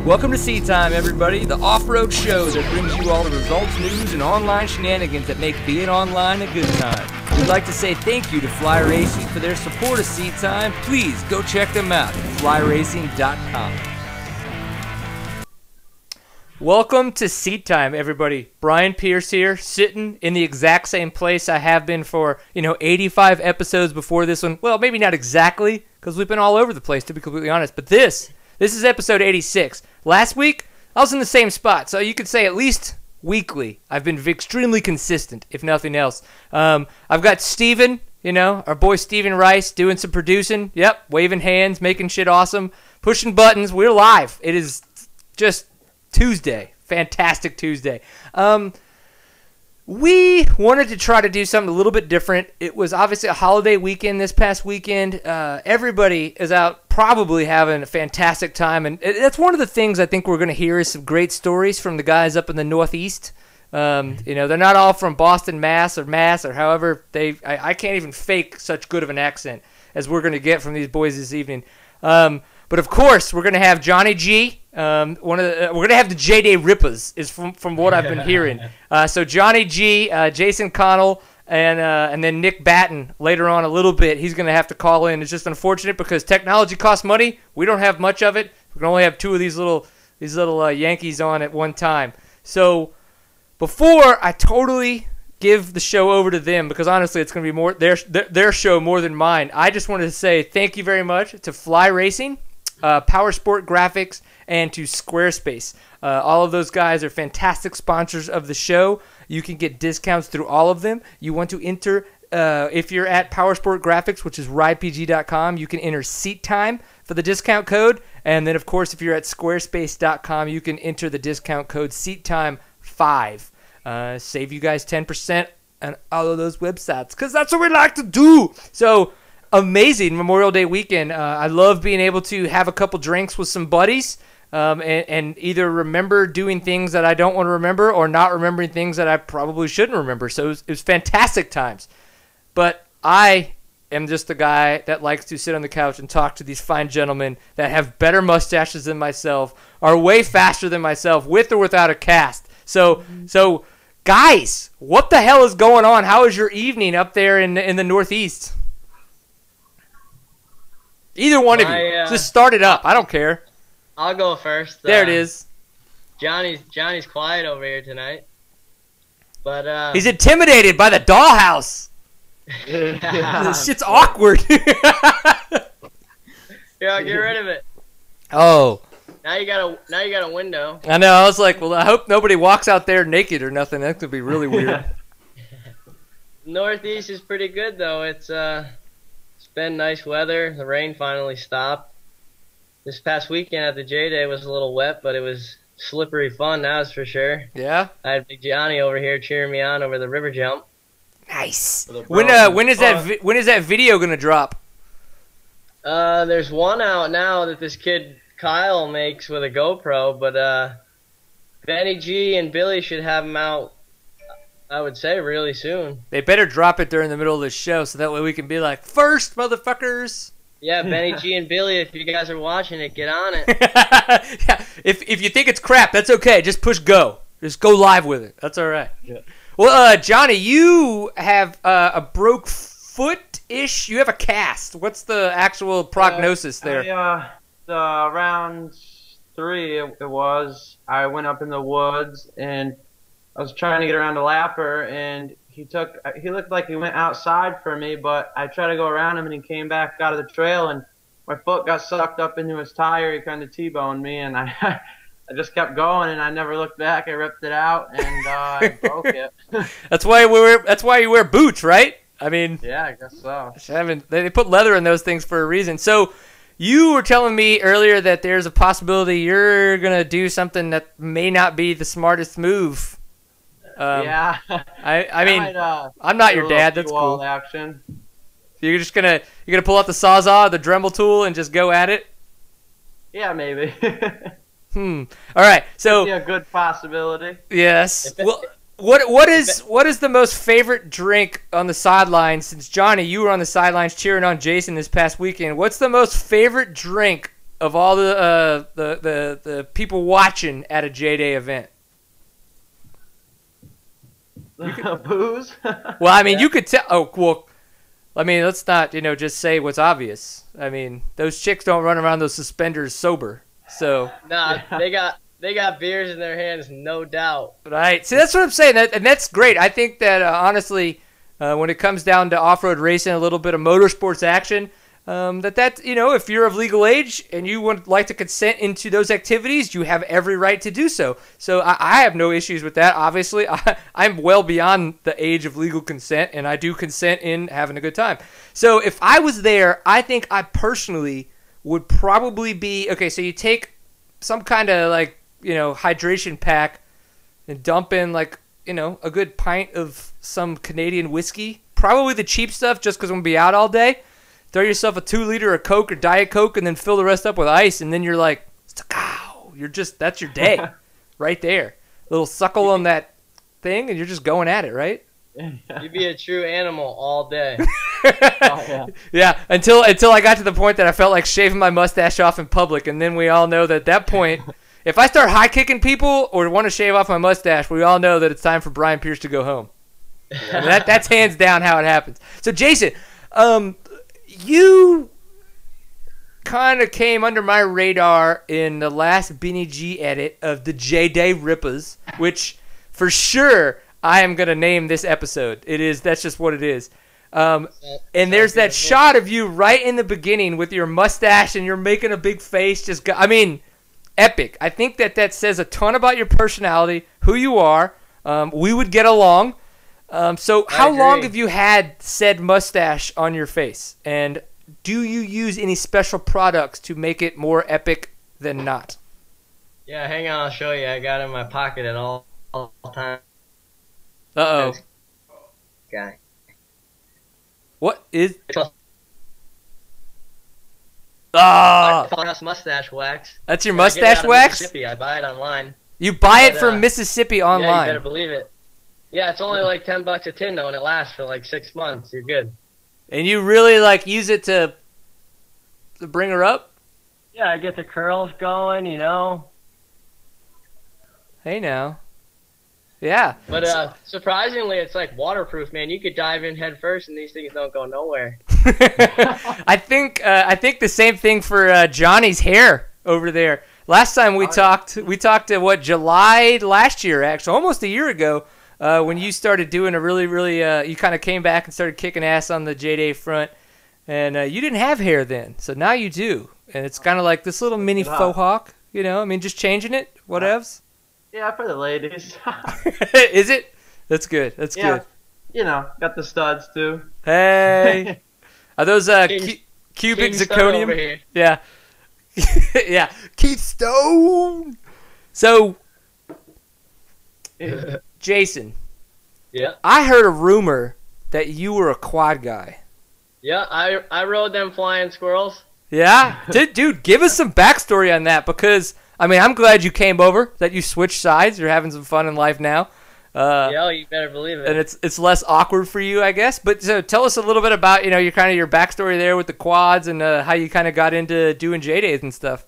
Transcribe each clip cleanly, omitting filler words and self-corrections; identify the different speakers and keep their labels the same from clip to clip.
Speaker 1: Welcome to Seat Time, everybody, the off-road show that brings you all the results, news, and online shenanigans that make being online a good time. We'd like to say thank you to Fly Racing for their support of Seat Time. Please go check them out at flyracing.com. Welcome to Seat Time, everybody. Brian Pierce here, sitting in the exact same place I have been for, 85 episodes before this one. Well, maybe not exactly, because we've been all over the place, to be completely honest. But this is episode 86. Last week, I was in the same spot, so you could say at least weekly. I've been extremely consistent, if nothing else. I've got Steven, our boy Steven Rice, doing some producing. Yep, waving hands, making shit awesome, pushing buttons. We're live. It is just Tuesday. Fantastic Tuesday. We wanted to try to do something a little bit different. It was obviously a holiday weekend this past weekend. Everybody is out probably having a fantastic time, and that's one of the things I think we're going to hear is some great stories from the guys up in the Northeast. They're not all from Boston, Mass, or however I can't even fake such good of an accent as we're going to get from these boys this evening. But of course, we're going to have Johnny G. We're going to have the J Day Rippas, is from what I've been hearing. So Johnny G, Jason Connell, and then Nick Batton later on a little bit. He's going to have to call in. It's just unfortunate because technology costs money. We don't have much of it. We can only have two of these little Yankees on at one time. So before I totally give the show over to them, because honestly it's going to be more their show more than mine, I just wanted to say thank you very much to Fly Racing, Power Sport Graphics, and to Squarespace. All of those guys are fantastic sponsors of the show. You can get discounts through all of them. You want to enter, if you're at Power Sport Graphics, which is ridepg.com, you can enter Seat Time for the discount code. And then, of course, if you're at squarespace.com, you can enter the discount code SeatTime5. Save you guys 10% on all of those websites, because that's what we like to do. So, amazing Memorial Day weekend. I love being able to have a couple drinks with some buddies and either remember doing things that I don't want to remember or not remembering things that I probably shouldn't remember. So it was fantastic times. But I am just the guy that likes to sit on the couch and talk to these fine gentlemen that have better mustaches than myself, are way faster than myself, with or without a cast. So guys, what the hell is going on? How is your evening up there in the Northeast? Either one of you. Just start it up. I don't care.
Speaker 2: I'll go first.
Speaker 1: There it is.
Speaker 2: Johnny's quiet over here tonight. But
Speaker 1: he's intimidated by the dollhouse. This shit's awkward.
Speaker 2: Here, I'll get rid of it.
Speaker 1: Oh.
Speaker 2: Now you got a window.
Speaker 1: I know. I was like, well, I hope nobody walks out there naked or nothing. That could be really weird.
Speaker 2: Northeast is pretty good though. It's been nice weather. The rain finally stopped. This past weekend at the J Day was a little wet, but it was slippery fun, that's for sure.
Speaker 1: Yeah?
Speaker 2: I had Big Johnny over here cheering me on over the river jump.
Speaker 1: Nice. When is that video gonna drop?
Speaker 2: There's one out now that this kid Kyle makes with a GoPro, but Benny G and Billy should have them out, I would say, really soon.
Speaker 1: They better drop it during the middle of the show so that way we can be like, first, motherfuckers.
Speaker 2: Yeah, Benny G and Billy, if you guys are watching it, get on it.
Speaker 1: Yeah, if you think it's crap, that's okay. Just push go. Just go live with it. That's all right. Yeah. Well, Johnny, you have a broke foot-ish. You have a cast. What's the actual prognosis there?
Speaker 3: Round 3 it was. I went up in the woods and I was trying to get around a lapper, and he looked like he went outside for me, but I tried to go around him and he came back out of the trail and my foot got sucked up into his tire. He kind of T-boned me, and I just kept going and I never looked back. I ripped it out and I broke it.
Speaker 1: That's why you wear boots, right? I mean,
Speaker 3: yeah, I guess so.
Speaker 1: They put leather in those things for a reason. So you were telling me earlier that there's a possibility you're gonna do something that may not be the smartest move.
Speaker 3: Yeah.
Speaker 1: I mean, I'm not your dad. That's cool.
Speaker 3: Action.
Speaker 1: So you're gonna pull out the Sawzall, the Dremel tool, and just go at it?
Speaker 3: Yeah, maybe.
Speaker 1: All right. So.
Speaker 3: Yeah, a good possibility.
Speaker 1: Yes. Well, what is the most favorite drink on the sidelines? Since Johnny, you were on the sidelines cheering on Jason this past weekend. What's the most favorite drink of all the people watching at a J Day event?
Speaker 3: Booze?
Speaker 1: Well, I mean, you could tell. Oh, well, I mean, let's not, just say what's obvious. I mean, those chicks don't run around those suspenders sober. So.
Speaker 2: Nah, they got beers in their hands, no doubt.
Speaker 1: Right. See, that's what I'm saying, and that's great. I think that honestly, when it comes down to off-road racing, a little bit of motorsports action, if you're of legal age and you would like to consent into those activities, you have every right to do so. So I have no issues with that. Obviously, I'm well beyond the age of legal consent, and I do consent in having a good time. So if I was there, I think I personally would probably be okay. So you take some kind of hydration pack and dump in a good pint of some Canadian whiskey, probably the cheap stuff, just because I'm gonna be out all day. Throw yourself a 2-liter of Coke or Diet Coke, and then fill the rest up with ice, and then you're like, "Wow!" That's your day, right there. A little suckle on that thing, and you're just going at it, right?
Speaker 2: You'd be a true animal all day.
Speaker 1: Yeah, until I got to the point that I felt like shaving my mustache off in public, and then we all know that at that point, if I start high kicking people or want to shave off my mustache, we all know that it's time for Brian Pierce to go home. I mean, that's hands down how it happens. So Jason, you kind of came under my radar in the last Benny G edit of the J Day Rippas, which for sure I am going to name this episode. That's just what it is. And there's that shot of you right in the beginning with your mustache and you're making a big face. Epic. I think that says a ton about your personality, who you are. We would get along. So how long have you had said mustache on your face? And do you use any special products to make it more epic than not?
Speaker 2: Yeah, hang on, I'll show you. I got it in my pocket at all times.
Speaker 1: Uh-oh.
Speaker 2: Guy.
Speaker 1: What is...
Speaker 2: Farmhouse mustache wax.
Speaker 1: That's your mustache wax?
Speaker 2: Mississippi. I buy it online.
Speaker 1: You buy it from Mississippi online?
Speaker 2: Yeah, you better believe it. Yeah, it's only like $10 a tin though, and it lasts for like 6 months. You're good.
Speaker 1: And you really use it to bring her up?
Speaker 2: Yeah, I get the curls going,
Speaker 1: Hey now. Yeah.
Speaker 2: But surprisingly, it's like waterproof, man. You could dive in head first, and these things don't go nowhere.
Speaker 1: I think the same thing for Johnny's hair over there. Last time we talked July last year, actually, almost a year ago. When you started doing a really, really, you kind of came back and started kicking ass on the J Day front, and you didn't have hair then, so now you do, and it's kind of like this little mini faux hawk, just changing it, whatevs.
Speaker 3: Yeah, for the ladies.
Speaker 1: Is it? That's good. That's good.
Speaker 3: Got the studs too.
Speaker 1: Hey, are those cubic zirconium? Yeah, yeah. Keith Stone. So. Jason.
Speaker 2: Yeah.
Speaker 1: I heard a rumor that you were a quad guy.
Speaker 2: Yeah, I rode them flying squirrels.
Speaker 1: Yeah? Dude, give us some backstory on that because, I'm glad you came over, that you switched sides. You're having some fun in life now.
Speaker 2: Yeah, you better believe it.
Speaker 1: And it's less awkward for you, I guess. But so tell us a little bit about, your backstory there with the quads and how you kind of got into doing J-Days and stuff.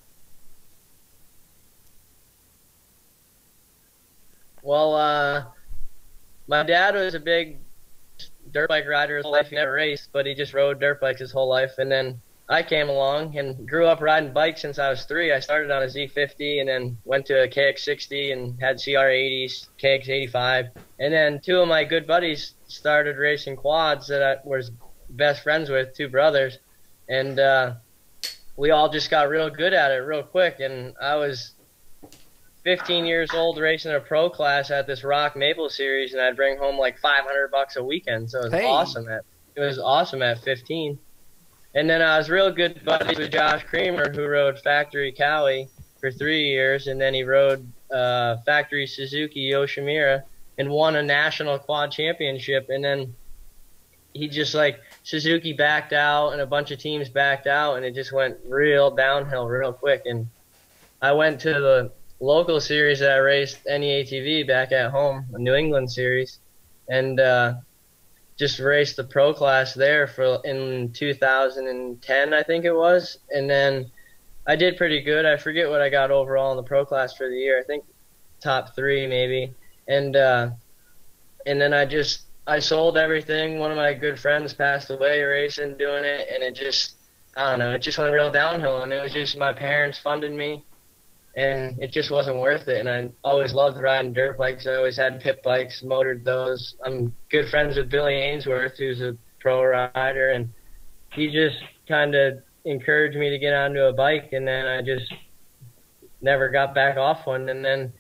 Speaker 2: Well, my dad was a big dirt bike rider his whole life. He never raced, but he just rode dirt bikes his whole life. And then I came along and grew up riding bikes since I was 3. I started on a Z50 and then went to a KX60 and had CR80s, KX85. And then 2 of my good buddies started racing quads that I was best friends with, 2 brothers. And we all just got real good at it real quick. And I was 15 years old racing a pro class at this Rock Maple series, and I'd bring home like $500 a weekend. So it was awesome at 15. And then I was real good buddies with Josh Creamer, who rode Factory Cowie for 3 years, and then he rode Factory Suzuki Yoshimura and won a national quad championship. And then he just Suzuki backed out and a bunch of teams backed out, and it just went real downhill real quick. And I went to the local series that I raced, NEATV, back at home, a New England series, and just raced the pro class there in 2010, I think it was. And then I did pretty good. I forget what I got overall in the pro class for the year. I think top 3 maybe. And then I sold everything. One of my good friends passed away racing, doing it, and I don't know, it just went real downhill. And it was just my parents funded me, and it just wasn't worth it. And I always loved riding dirt bikes. I always had pit bikes, motored those. I'm good friends with Billy Ainsworth, who's a pro rider, and he just kind of encouraged me to get onto a bike, and then I just never got back off one. And then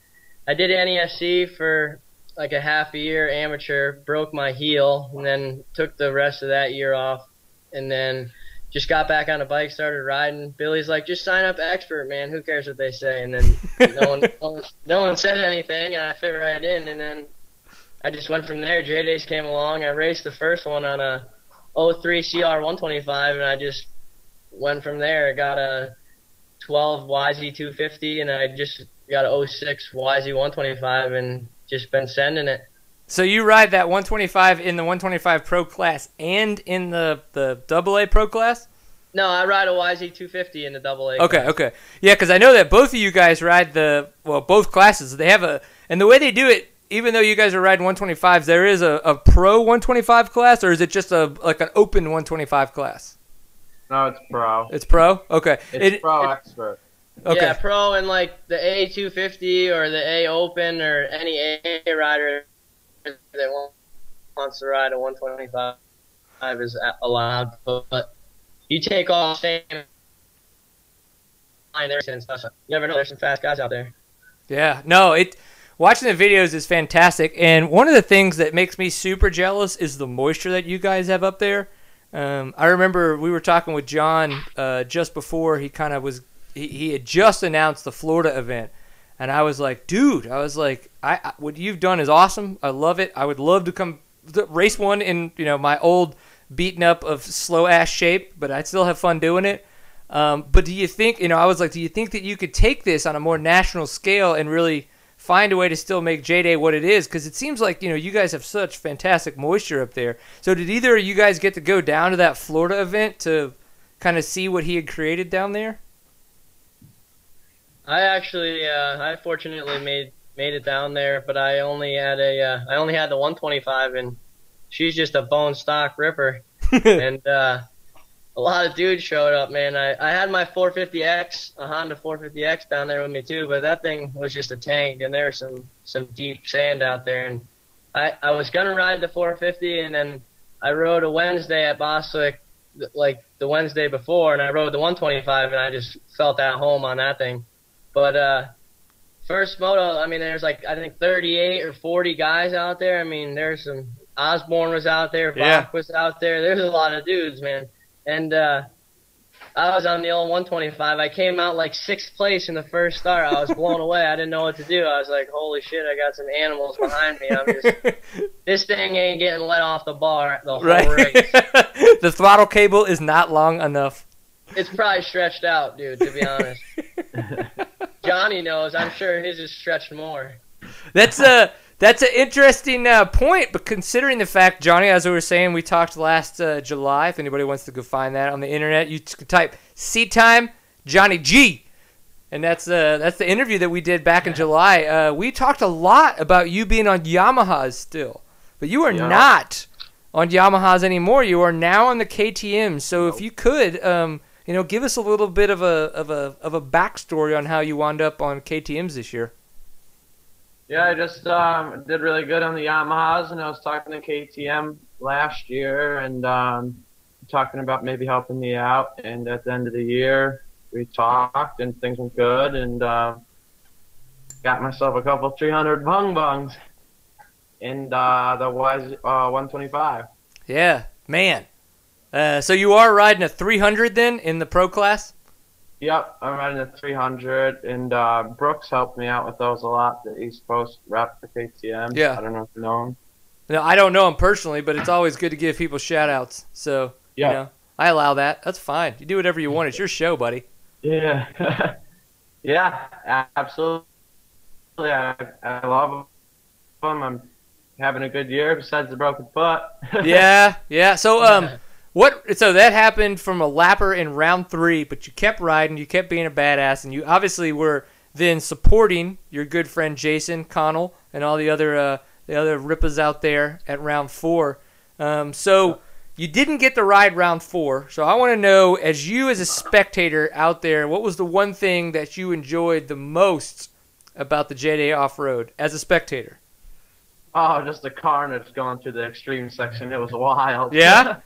Speaker 2: I did NESC for like a half a year amateur, broke my heel, and then took the rest of that year off, and then just got back on a bike, started riding. Billy's like, just sign up expert, man. Who cares what they say? And then no one said anything, and I fit right in. And then I just went from there. J Days came along. I raced the first one on a 03 CR 125, and I just went from there. I got a 12 YZ 250, and I just got a 06 YZ 125, and just been sending it.
Speaker 1: So you ride that 125 in the 125 pro class and in the AA pro class?
Speaker 2: No, I ride a YZ 250 in the AA
Speaker 1: Okay,
Speaker 2: class.
Speaker 1: okay. Yeah, because I know that both of you guys ride both classes. They have and the way they do it, even though you guys are riding 125s, there is a pro 125 class, or is it just like an open 125 class?
Speaker 3: No, it's pro.
Speaker 1: It's pro? Okay.
Speaker 3: It's pro expert.
Speaker 1: Okay.
Speaker 2: Yeah, pro and like the A250 or the A Open or any A rider that wants to ride a 125 is allowed. But you take all the same line there and stuff. You never know, there's some fast guys out there.
Speaker 1: Yeah, no, watching the videos is fantastic. And one of the things that makes me super jealous is the moisture that you guys have up there. I remember we were talking with John just before he kind of was. He had just announced the Florida event, and I was like, dude, what you've done is awesome. I love it. I would love to come race one in my old beaten up of slow ass shape, but I'd still have fun doing it. But do you think, I was like, do you think that you could take this on a more national scale and really find a way to still make J Day what it is? Because it seems like, you guys have such fantastic moisture up there. So did either of you guys get to go down to that Florida event to kind of see what he had created down there?
Speaker 2: I fortunately made it down there, but I only had the 125, and she's just a bone stock ripper. And a lot of dudes showed up, man. I had my 450X, a Honda 450X down there with me too, but that thing was just a tank, and there was some deep sand out there. And I was gonna ride the 450, and then I rode a Wednesday at Bostwick, like the Wednesday before, and I rode the 125, and I just felt at home on that thing. But first moto, I mean, there's like, I think 38 or 40 guys out there. I mean, there's some, Osborne was out there, Bach was out there. There's a lot of dudes, man. And I was on the old 125. I came out like 6th place in the first start. I was blown away. I didn't know what to do. I was like, holy shit, I got some animals behind me. This thing ain't getting let off the bar the whole race.
Speaker 1: The throttle cable is not long enough.
Speaker 2: It's probably stretched out, dude, to be honest. Johnny knows. I'm sure his is stretched more. That's
Speaker 1: an interesting point, but considering the fact, Johnny, as we were saying, we talked last July. If anybody wants to go find that on the internet, you can type "seat time Johnny G," and that's the interview that we did back in July. We talked a lot about you being on Yamahas still, but you are not on Yamahas anymore. You are now on the KTMs. So if you could, give us a little bit of a backstory on how you wound up on KTMs this year.
Speaker 3: Yeah, I just did really good on the Yamahas, and I was talking to KTM last year and talking about maybe helping me out. And at the end of the year, we talked and things went good, and got myself a couple 300 bungs in the 125.
Speaker 1: Yeah, man. So you are riding a 300 then in the pro class?
Speaker 3: Yep, I'm riding a 300, and Brooks helped me out with those a lot, the East Coast rep for KTM.
Speaker 1: Yeah.
Speaker 3: I don't know if you know him.
Speaker 1: No, I don't know him personally, but it's always good to give people shout-outs. So, I allow that. That's fine. You do whatever you want. It's your show, buddy.
Speaker 3: Yeah. Yeah, absolutely. I love them. I'm having a good year besides the broken foot.
Speaker 1: Yeah. So, So that happened from a lapper in round 3, but you kept riding, you kept being a badass, and you obviously were then supporting your good friend Jason, Connell, and all the other Rippas out there at round 4. So you didn't get to ride round 4. So I want to know, as a spectator out there, what was the one thing that you enjoyed the most about the J Day Off-Road as a spectator?
Speaker 3: Oh, just the carnage going through the extreme section. It was wild.
Speaker 1: Yeah?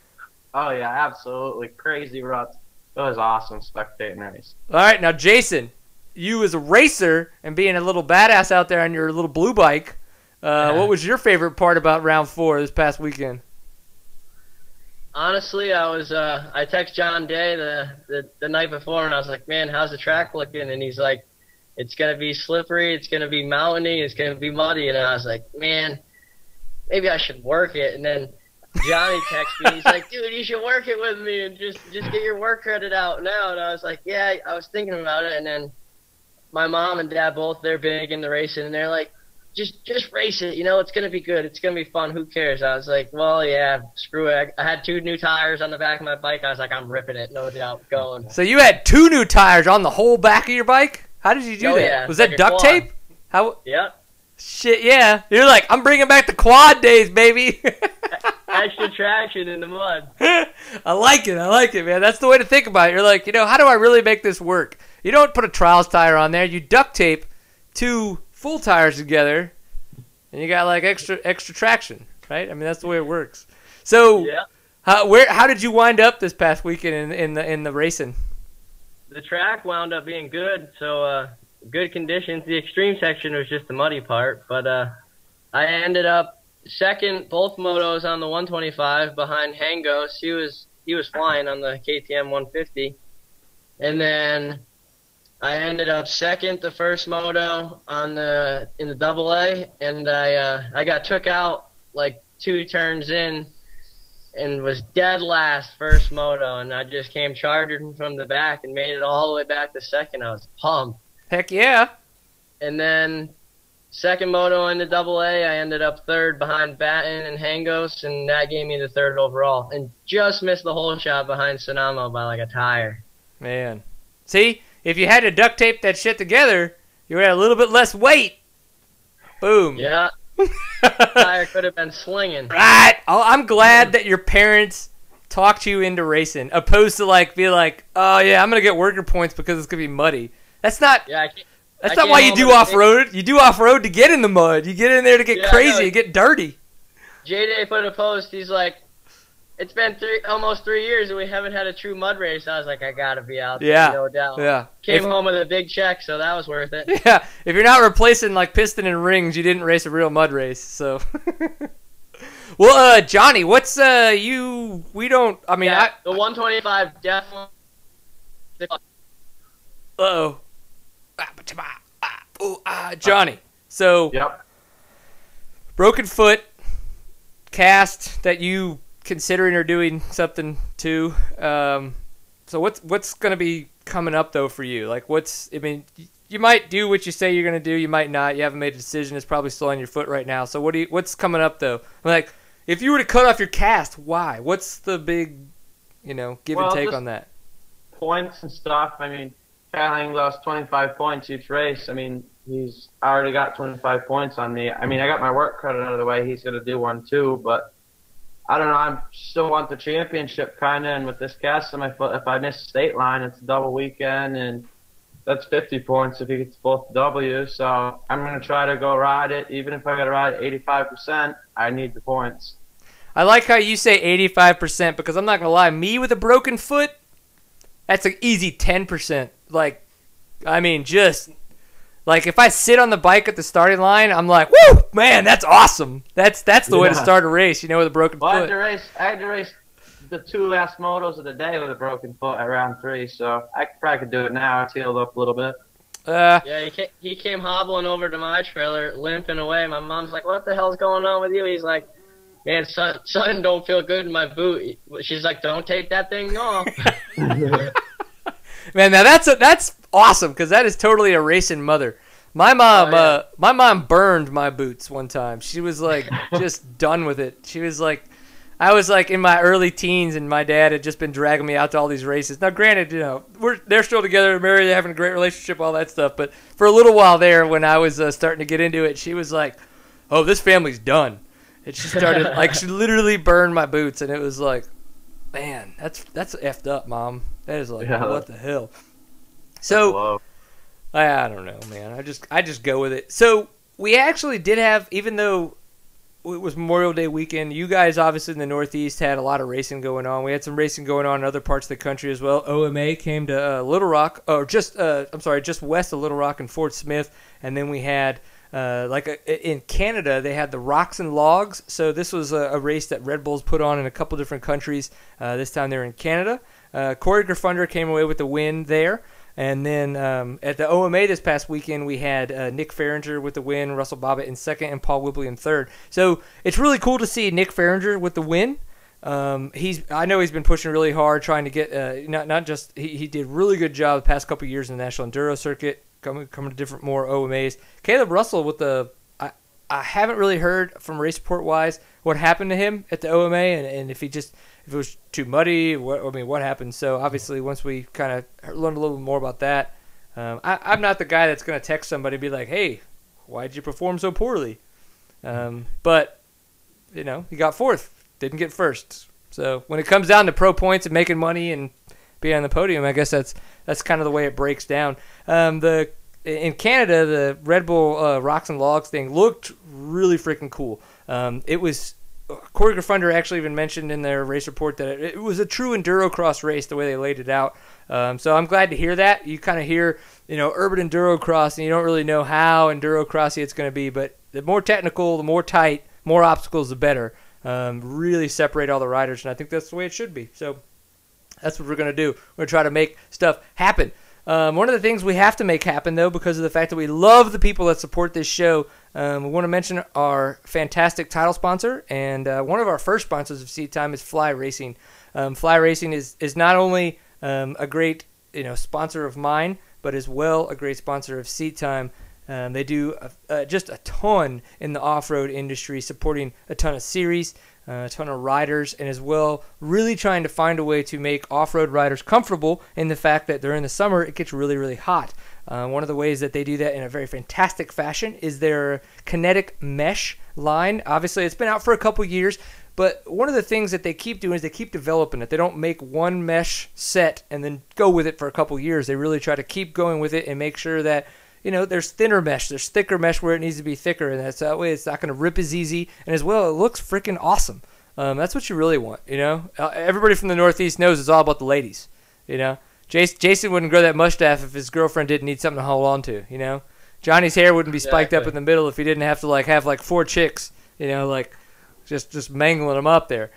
Speaker 3: Oh, yeah, absolutely. Crazy ruts. It was awesome spectating race.
Speaker 1: All right, now, Jason, you as a racer and being a little badass out there on your little blue bike, what was your favorite part about round 4 this past weekend?
Speaker 2: Honestly, I text John Day the night before, and I was like, man, how's the track looking? And he's like, it's going to be slippery, it's going to be mountainy, it's going to be muddy. And I was like, man, maybe I should work it. And then Johnny texted me. He's like, dude, you should work it with me and just get your work credit out now. And I was like, yeah, I was thinking about it. And then my mom and dad both, they're big into racing, and they're like, just race it. You know, it's going to be good. It's going to be fun. Who cares? I was like, well, yeah, screw it. I had 2 new tires on the back of my bike. I was like, I'm ripping it, no doubt, going.
Speaker 1: So you had 2 new tires on the whole back of your bike? How did you do that?
Speaker 2: Yeah,
Speaker 1: was that duct tape? How?
Speaker 2: Yeah.
Speaker 1: Shit, yeah. You're like, I'm bringing back the quad days, baby.
Speaker 2: Extra traction in the mud.
Speaker 1: I like it, man. That's the way to think about it. You're like, how do I really make this work? You don't put a trials tire on there. You duct tape 2 full tires together, and you got like extra traction, right? I mean, that's the way it works. So,
Speaker 2: yeah.
Speaker 1: How did you wind up this past weekend in the racing?
Speaker 2: The track wound up being good, so good conditions. The extreme section was just the muddy part, but I ended up second both motos on the 125 behind Hangos. He was flying on the KTM 150, and then I ended up second the first moto in the AA, and I got took out like 2 turns in and was dead last first moto, and I just came charging from the back and made it all the way back to second. I was pumped.
Speaker 1: Heck yeah.
Speaker 2: And then second moto in the AA, I ended up third behind Batton and Hangos, and that gave me the third overall, and just missed the whole shot behind Sonamo by like a tire.
Speaker 1: Man. See? If you had to duct tape that shit together, you would have a little bit less weight. Boom.
Speaker 2: Yeah. Tire could have been slinging.
Speaker 1: Right. Oh, I'm glad that your parents talked you into racing, opposed to be like, oh yeah, I'm gonna get worker points because it's gonna be muddy. That's not. Yeah. That's not why you do off-road. You do off-road to get in the mud. You get in there to get crazy, you get dirty.
Speaker 2: J Day put a post. He's like, it's been almost 3 years and we haven't had a true mud race. I was like, I gotta be out there, no doubt.
Speaker 1: Yeah.
Speaker 2: Came home with a big check, so that was worth it.
Speaker 1: Yeah. If you're not replacing like piston and rings, you didn't race a real mud race. So. Well, Johnny, what's we don't. I mean,
Speaker 2: the 125 definitely.
Speaker 1: Uh-oh. Johnny. So.
Speaker 3: Yep.
Speaker 1: Broken foot, cast that you considering or doing something too. So what's going to be coming up though for you? Like you might do what you say you're going to do, you might not. You haven't made a decision. It's probably still on your foot right now. So what's coming up though? Like if you were to cut off your cast, why? What's the big, give and take on that?
Speaker 3: Points and stuff. I mean, Connell lost 25 points each race. I mean, he's already got 25 points on me. I mean, I got my work credit out of the way. He's going to do one too, but I don't know. I still want the championship kind of, and with this cast on my foot, if I miss a state line, it's a double weekend, and that's 50 points if he gets both W's. So I'm going to try to go ride it. Even if I got to ride 85%, I need the points.
Speaker 1: I like how you say 85% because I'm not going to lie. Me with a broken foot, that's an easy 10%. Like, I mean, just... Like, if I sit on the bike at the starting line, I'm like, woo, man, that's awesome. That's the way to start a race, with a broken foot.
Speaker 3: I had to race the 2 last motos of the day with a broken foot at round 3, so I probably could do it now. It's healed up a little bit.
Speaker 2: Yeah, he came hobbling over to my trailer, limping away. My mom's like, what the hell's going on with you? He's like, man, son don't feel good in my boot. She's like, don't take that thing off.
Speaker 1: Man, now that's awesome because that is totally a racing mother. My mom burned my boots one time. She was like just done with it. She was like, I was like in my early teens, and my dad had just been dragging me out to all these races. Now, granted, they're still together, married, they're having a great relationship, all that stuff. But for a little while there, when I was starting to get into it, she was like, "Oh, this family's done." And she started like she literally burned my boots, and it was like, man, that's effed up, Mom. That is like, what the hell? So I don't know, man. I just go with it. So we actually did have, even though it was Memorial Day weekend, you guys obviously in the Northeast had a lot of racing going on. We had some racing going on in other parts of the country as well. OMA came to Little Rock, or just west of Little Rock and Fort Smith, and then we had in Canada they had the Rocks and Logs. So this was a race that Red Bull's put on in a couple different countries. This time they're in Canada. Corey Griffunder came away with the win there. And then at the OMA this past weekend, we had Nick Farringer with the win, Russell Bobbitt in second, and Paul Whibley in third. So it's really cool to see Nick Farringer with the win. I know he's been pushing really hard, trying to get not just he did really good job the past couple of years in the National Enduro circuit, coming to different more OMAs. Caleb Russell with the I haven't really heard from race report wise what happened to him at the OMA, and if it was too muddy, what happened. So obviously once we kind of learned a little bit more about that, I'm not the guy that's going to text somebody and be like, hey, why did you perform so poorly? But he got fourth, didn't get first. So when it comes down to pro points and making money and being on the podium, I guess that's kind of the way it breaks down. In Canada, the Red Bull Rocks and Logs thing looked really freaking cool. It was Corey Griffunder actually even mentioned in their race report that it was a true endurocross race the way they laid it out. So I'm glad to hear that. You kind of hear, urban endurocross, and you don't really know how endurocrossy it's going to be. But the more technical, the more tight, more obstacles, the better. Really separate all the riders, and I think that's the way it should be. So that's what we're going to do. We're going to try to make stuff happen. One of the things we have to make happen, though, because of the fact that we love the people that support this show, we want to mention our fantastic title sponsor, and one of our first sponsors of Seat Time is Fly Racing. Fly Racing is not only a great sponsor of mine, but as well a great sponsor of Seat Time. They do just a ton in the off-road industry, supporting a ton of series, a ton of riders, and as well really trying to find a way to make off-road riders comfortable in the fact that during the summer it gets really, really hot. One of the ways that they do that in a very fantastic fashion is their kinetic mesh line. Obviously, it's been out for a couple years, but one of the things that they keep doing is they keep developing it. They don't make one mesh set and then go with it for a couple years. They really try to keep going with it and make sure that there's thinner mesh, there's thicker mesh where it needs to be thicker, and that way it's not going to rip as easy, and as well, it looks freaking awesome. That's what you really want, Everybody from the Northeast knows it's all about the ladies, Jason wouldn't grow that mustache if his girlfriend didn't need something to hold on to, Johnny's hair wouldn't be spiked up in the middle if he didn't have to, have, 4 chicks, just mangling them up there.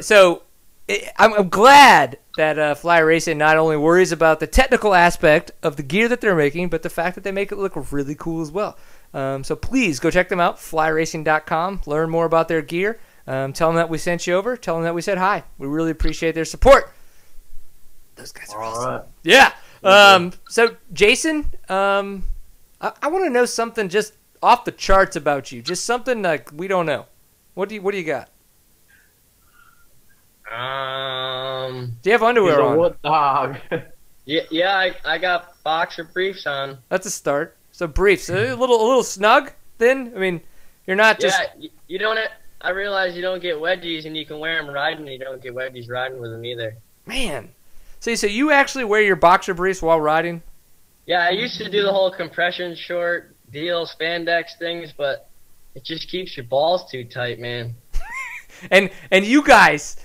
Speaker 1: So I'm glad that Fly Racing not only worries about the technical aspect of the gear that they're making, but the fact that they make it look really cool as well. So please go check them out, flyracing.com. Learn more about their gear. Tell them that we sent you over. Tell them that we said hi. We really appreciate their support. Those guys are awesome. Right. Yeah. So Jason, I want to know something just off the charts about you. Just something like we don't know. What do you got? Do you have underwear on?
Speaker 3: Wood dog.
Speaker 2: Yeah, I got boxer briefs on.
Speaker 1: That's a start. So briefs, a little snug. Then you're not just.
Speaker 2: Yeah, you don't. I realize you don't get wedgies, and you can wear them riding. You don't get wedgies riding with them either.
Speaker 1: Man, see, so you actually wear your boxer briefs while riding?
Speaker 2: Yeah, I used to do the whole compression short deal, spandex things, but it just keeps your balls too tight, man.
Speaker 1: and you guys.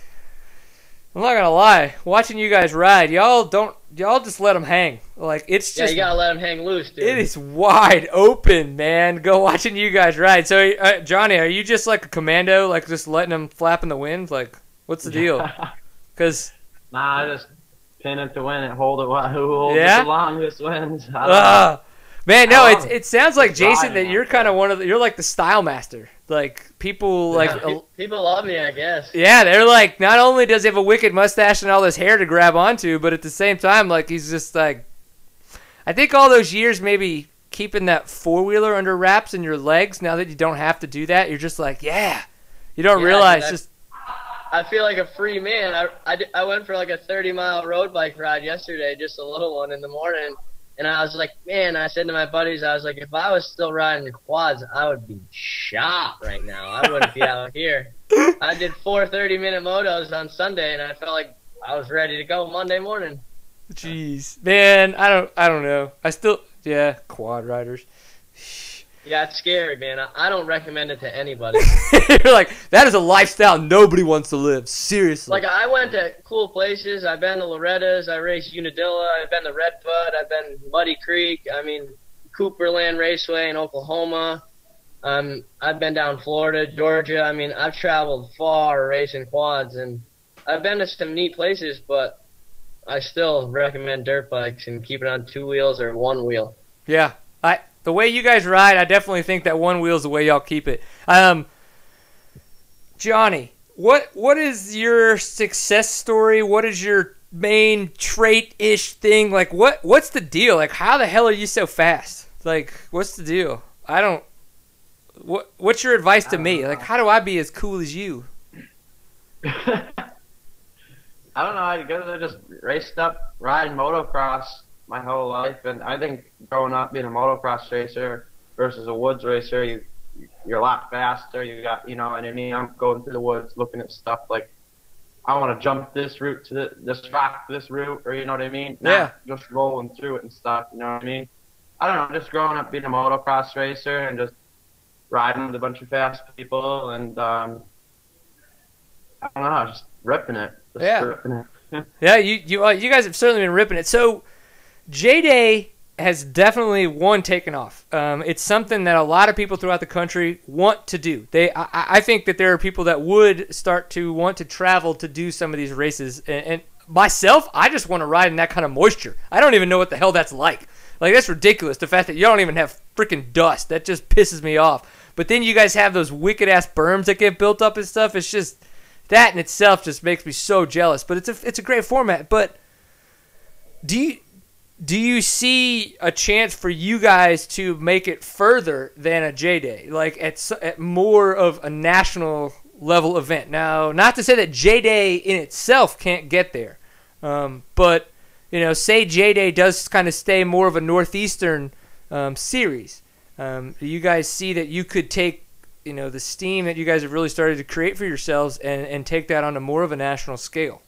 Speaker 1: I'm not gonna lie. Watching you guys ride, y'all just let them hang. It's just
Speaker 2: you gotta let them hang loose, dude.
Speaker 1: It is wide open, man. Go watching you guys ride. So, Johnny, are you just like a commando, just letting them flap in the wind? What's the deal? Because
Speaker 3: I just pin it to win it, hold it. Who holds it the longest wins?
Speaker 1: Man, no, it sounds like Jason that you're kind of you're like the style master. People
Speaker 2: people love me, I guess.
Speaker 1: Yeah, they're not only does he have a wicked mustache and all this hair to grab onto, but at the same time, he's just I think all those years maybe keeping that 4-wheeler under wraps in your legs. Now that you don't have to do that, you're just you don't realize
Speaker 2: I feel like a free man. I went for like a 30-mile road bike ride yesterday, just a little one in the morning. And I was like, man, I said to my buddies, I was like, if I was still riding quads, I would be shot right now. I wouldn't be out here. I did 4 30-minute motos on Sunday, and I felt like I was ready to go Monday morning.
Speaker 1: Jeez, man, I don't know. Quad riders.
Speaker 2: Yeah, it's scary, man. I don't recommend it to anybody.
Speaker 1: You're like, that is a lifestyle nobody wants to live. Seriously.
Speaker 2: Like, I went to cool places. I've been to Loretta's. I raced Unadilla. I've been to Redbud. I've been Muddy Creek. I mean, Cooperland Raceway in Oklahoma. I've been down Florida, Georgia. I mean, I've traveled far racing quads, and I've been to some neat places, but I still recommend dirt bikes and keep it on 2 wheels or 1 wheel.
Speaker 1: Yeah. The way you guys ride, I definitely think that 1 wheel is the way y'all keep it. Johnny, what is your success story? What is your main trait-ish thing? Like, what's the deal? Like, how the hell are you so fast? Like, what's the deal? What's your advice to me? Like, how do I be as cool as you?
Speaker 3: I don't know. I guess I just raced up riding motocross my whole life, and I think growing up being a motocross racer versus a woods racer, you're a lot faster. You got, you know what I mean? I'm going through the woods looking at stuff like, I want to jump this route to this rock, this route, or you know what I mean?
Speaker 1: Yeah.
Speaker 3: Not just rolling through it and stuff, you know what I mean? I don't know, just growing up being a motocross racer and just riding with a bunch of fast people, and I don't know, just ripping it. Ripping it.
Speaker 1: Yeah, you guys have certainly been ripping it. So J Day has definitely taken off. It's something that a lot of people throughout the country want to do. I think that there are people that would start to want to travel to do some of these races. And myself, I just want to ride in that kind of moisture. I don't even know what the hell that's like. Like, that's ridiculous. The fact that you don't even have freaking dust, that just pisses me off. But then you guys have those wicked-ass berms that get built up and stuff. It's just, that in itself just makes me so jealous. But it's a great format. But do you see a chance for you guys to make it further than a J Day, like at more of a national level event? Now, not to say that J Day in itself can't get there, but you know, say J Day does kind of stay more of a northeastern series. Do you guys see that you could take, you know, the steam that you guys have really started to create for yourselves and take that on to more of a national scale?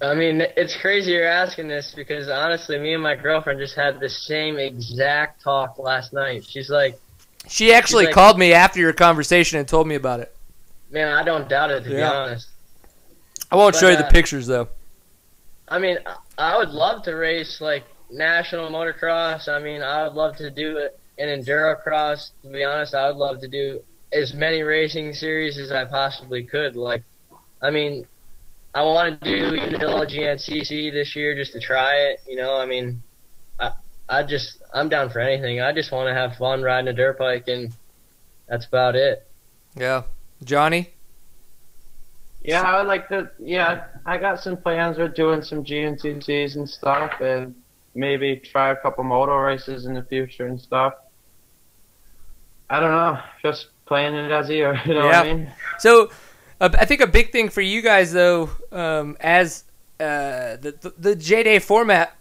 Speaker 2: I mean, it's crazy you're asking this because, honestly, me and my girlfriend just had the same exact talk last night. She's like... She actually
Speaker 1: called me after your conversation and told me about it.
Speaker 2: Man, I don't doubt it, to be honest.
Speaker 1: I won't show you the pictures, though.
Speaker 2: I mean, I would love to race, like, national motocross. I mean, I would love to do an enduro cross. To be honest, I would love to do as many racing series as I possibly could. Like, I mean... I want to do Unadilla GNCC this year just to try it. You know, I mean, I'm down for anything. I just want to have fun riding a dirt bike, and that's about it.
Speaker 1: Yeah. Johnny?
Speaker 3: Yeah, I would like to, I got some plans with doing some GNCCs and stuff, and maybe try a couple moto races in the future and stuff. I don't know, just playing it as ear, you know what I mean?
Speaker 1: So... I think a big thing for you guys, though, as the J Day format.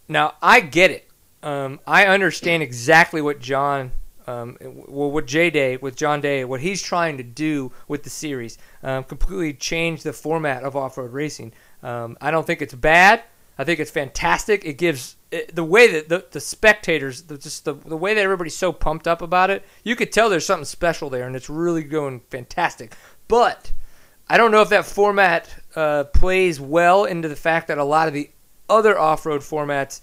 Speaker 1: Now, I get it. I understand exactly what what J Day with John Day, what he's trying to do with the series. Completely change the format of off-road racing. I don't think it's bad. I think it's fantastic. It gives the way that the spectators, the way that everybody's so pumped up about it. You could tell there's something special there, and it's really going fantastic. But I don't know if that format plays well into the fact that a lot of the other off-road formats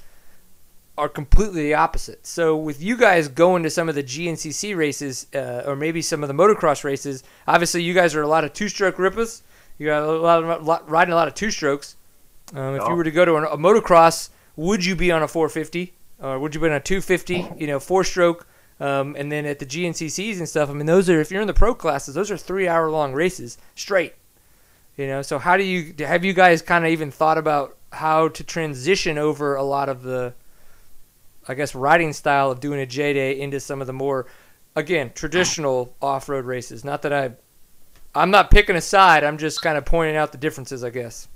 Speaker 1: are completely the opposite. So with you guys going to some of the GNCC races or maybe some of the motocross races, obviously you guys are a lot of two-stroke Rippas. You got riding a lot of two-strokes. If you were to go to a motocross, would you be on a 450 or would you be on a 250? You know, four-stroke. And then at the GNCCs and stuff, I mean, those are, if you're in the pro classes, those are 3-hour-long races straight. You know, so have you guys kind of even thought about how to transition over a lot of the, I guess, riding style of doing a J Day into some of the more again, traditional off-road races. Not that I'm not picking a side. I'm just kind of pointing out the differences, I guess.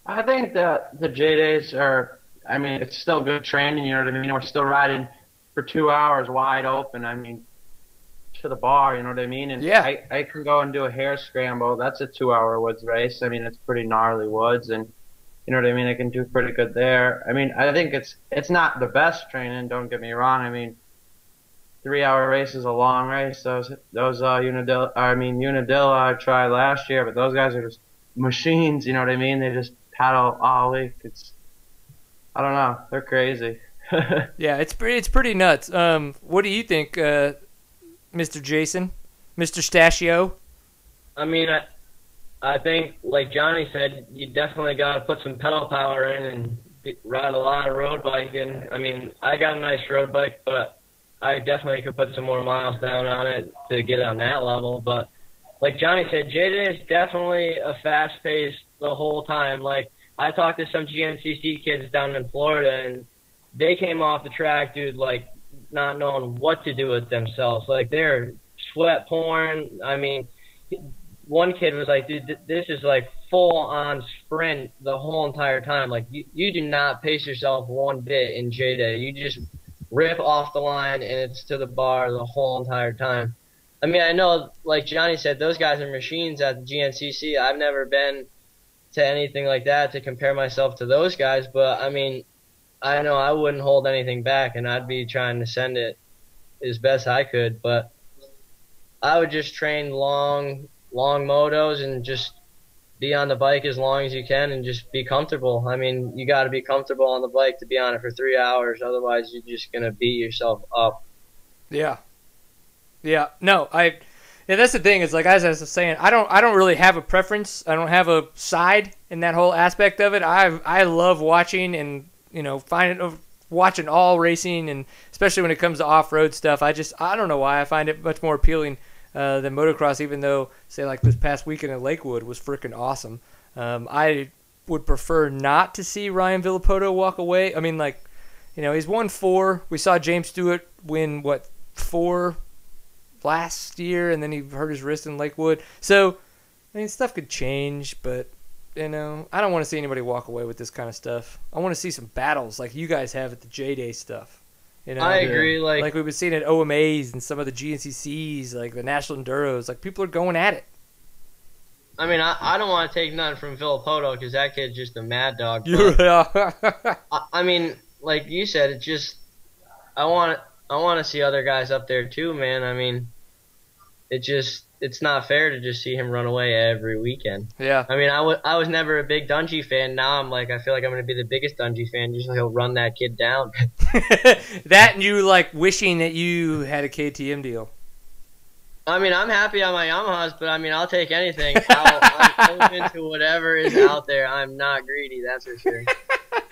Speaker 3: I think that the J Days are, I mean, it's still good training, you know what I mean? We're still riding for 2 hours wide open, I mean, to the bar, you know what I mean? And
Speaker 1: yeah.
Speaker 3: I can go and do a hare scramble. That's a 2-hour woods race. I mean, it's pretty gnarly woods, and you know what I mean? I can do pretty good there. I mean, I think it's not the best training, don't get me wrong. I mean, 3-hour race is a long race. Those Unadilla I tried last year, but those guys are just machines, you know what I mean? They just paddle all week. I don't know, they're crazy.
Speaker 1: Yeah, it's pretty nuts. What do you think, Mr. Jason, Mr. Stachio?
Speaker 2: I mean, I think, like Johnny said, you definitely got to put some pedal power in and ride a lot of road biking. I mean, I got a nice road bike, but I definitely could put some more miles down on it to get on that level. But like Johnny said, J Day is definitely a fast pace the whole time. Like, I talked to some GNCC kids down in Florida, and they came off the track, dude, like not knowing what to do with themselves. Like, they're sweat pouring. I mean, one kid was like, dude, this is like full on sprint the whole entire time. Like, you do not pace yourself one bit in J Day. You just rip off the line and it's to the bar the whole entire time. I mean, I know, like Johnny said, those guys are machines at the GNCC. I've never been to anything like that to compare myself to those guys, but I mean, I know I wouldn't hold anything back, and I'd be trying to send it as best I could. But I would just train long motos and just be on the bike as long as you can and just be comfortable. I mean, you got to be comfortable on the bike to be on it for 3 hours. Otherwise, you're just going to beat yourself up.
Speaker 1: Yeah. Yeah. No, yeah, that's the thing. Is like, as I was saying, I don't really have a preference. I don't have a side in that whole aspect of it. I love watching and, you know, watching all racing, and especially when it comes to off-road stuff. I don't know why I find it much more appealing than motocross, even though, say, like this past weekend in Lakewood was freaking awesome. I would prefer not to see Ryan Villapoto walk away. I mean, like, you know, he's won 4. We saw James Stewart win, 4 last year, and then he hurt his wrist in Lakewood. So, I mean, stuff could change, but, you know, I don't want to see anybody walk away with this kind of stuff. I want to see some battles like you guys have at the J Day stuff. You know,
Speaker 2: I agree.
Speaker 1: Like we've been seeing at OMAs and some of the GNCCs, like the National Enduros. Like, people are going at it.
Speaker 2: I mean, I don't want to take nothing from Villapoto because that kid's just a mad dog. I mean, like you said, it's just I want to see other guys up there too, man. I mean, it's not fair to just see him run away every weekend.
Speaker 1: Yeah.
Speaker 2: I mean, I was never a big Dungey fan. Now I'm like, I feel like I'm going to be the biggest Dungey fan. Just he'll run that kid down.
Speaker 1: That and you, like, wishing that you had a KTM deal.
Speaker 2: I mean, I'm happy on my Yamahas, but I mean, I'll take anything. I'm open to whatever is out there. I'm not greedy, that's for sure.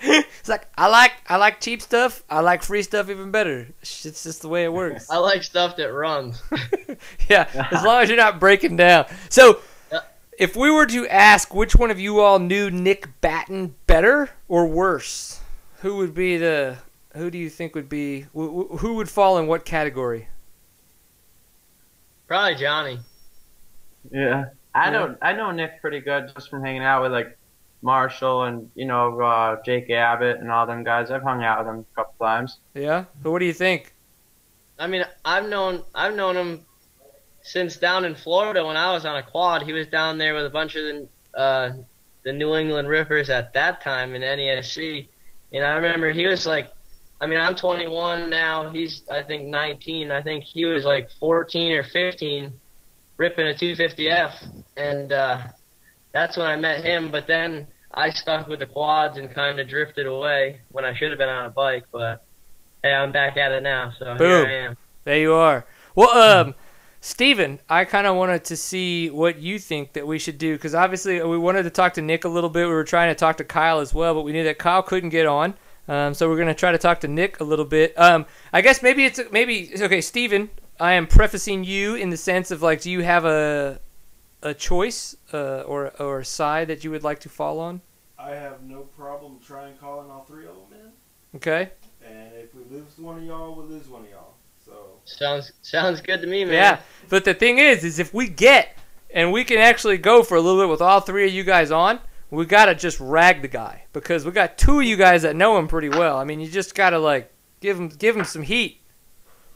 Speaker 1: It's like, I like cheap stuff. I like free stuff even better. It's just the way it works.
Speaker 2: I like stuff that runs.
Speaker 1: Yeah, as long as you're not breaking down. So, if we were to ask which one of you all knew Nick Batton better or worse, who do you think would be, who would fall in what category?
Speaker 2: Probably Johnny.
Speaker 3: Yeah, I know Nick pretty good just from hanging out with like Marshall and, you know, Jake Abbott and all them guys. I've hung out with them a couple times. Yeah,
Speaker 1: but what do you think?
Speaker 2: I mean, I've known him since down in Florida when I was on a quad. He was down there with a bunch of the New England Rippers at that time in NESC, and I remember he was like, I mean, I'm 21 now. He's, I think, 19. I think he was like 14 or 15 ripping a 250F. And that's when I met him. But then I stuck with the quads and kind of drifted away when I should have been on a bike. But, hey, I'm back at it now. So
Speaker 1: boom.
Speaker 2: Here I am.
Speaker 1: There you are. Well, Steven, I kind of wanted to see what you think that we should do. Because obviously we wanted to talk to Nick a little bit. We were trying to talk to Kyle as well. But we knew that Kyle couldn't get on. So we're going to try to talk to Nick a little bit. I guess maybe it's okay, Steven, I am prefacing you in the sense of, like, do you have a choice or a side that you would like to fall on?
Speaker 4: I have no problem trying calling all 3 of them in.
Speaker 1: Okay.
Speaker 4: And if we lose one of y'all, we lose one of y'all. So
Speaker 2: Sounds good to me, man.
Speaker 1: Yeah, but the thing is if we get and we can actually go for a little bit with all three of you guys on, we gotta just rag the guy because we got two of you guys that know him pretty well. I mean, you just gotta like give him some heat.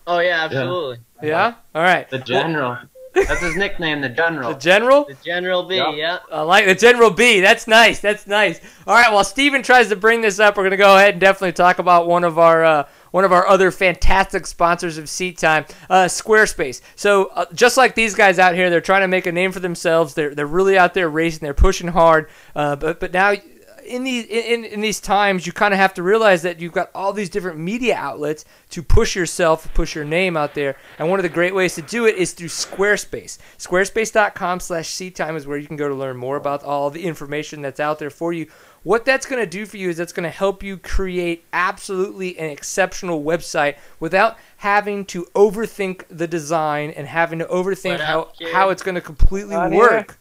Speaker 2: Oh yeah, absolutely.
Speaker 1: Yeah. All right.
Speaker 3: The General. That's his nickname, the General.
Speaker 1: The General.
Speaker 2: The General B.
Speaker 3: Yep.
Speaker 2: Yeah.
Speaker 1: I like the General B. That's nice. That's nice. All right. While Steven tries to bring this up, we're gonna go ahead and definitely talk about one of our other fantastic sponsors of Seat Time, Squarespace. So just like these guys out here, they're trying to make a name for themselves. They're really out there racing. They're pushing hard. But now in these times, you kind of have to realize that you've got all these different media outlets to push yourself, push your name out there. And one of the great ways to do it is through Squarespace. Squarespace.com/seattime is where you can go to learn more about all the information that's out there for you. What that's going to do for you is that's going to help you create absolutely an exceptional website without having to overthink the design and having to overthink how it's going to completely work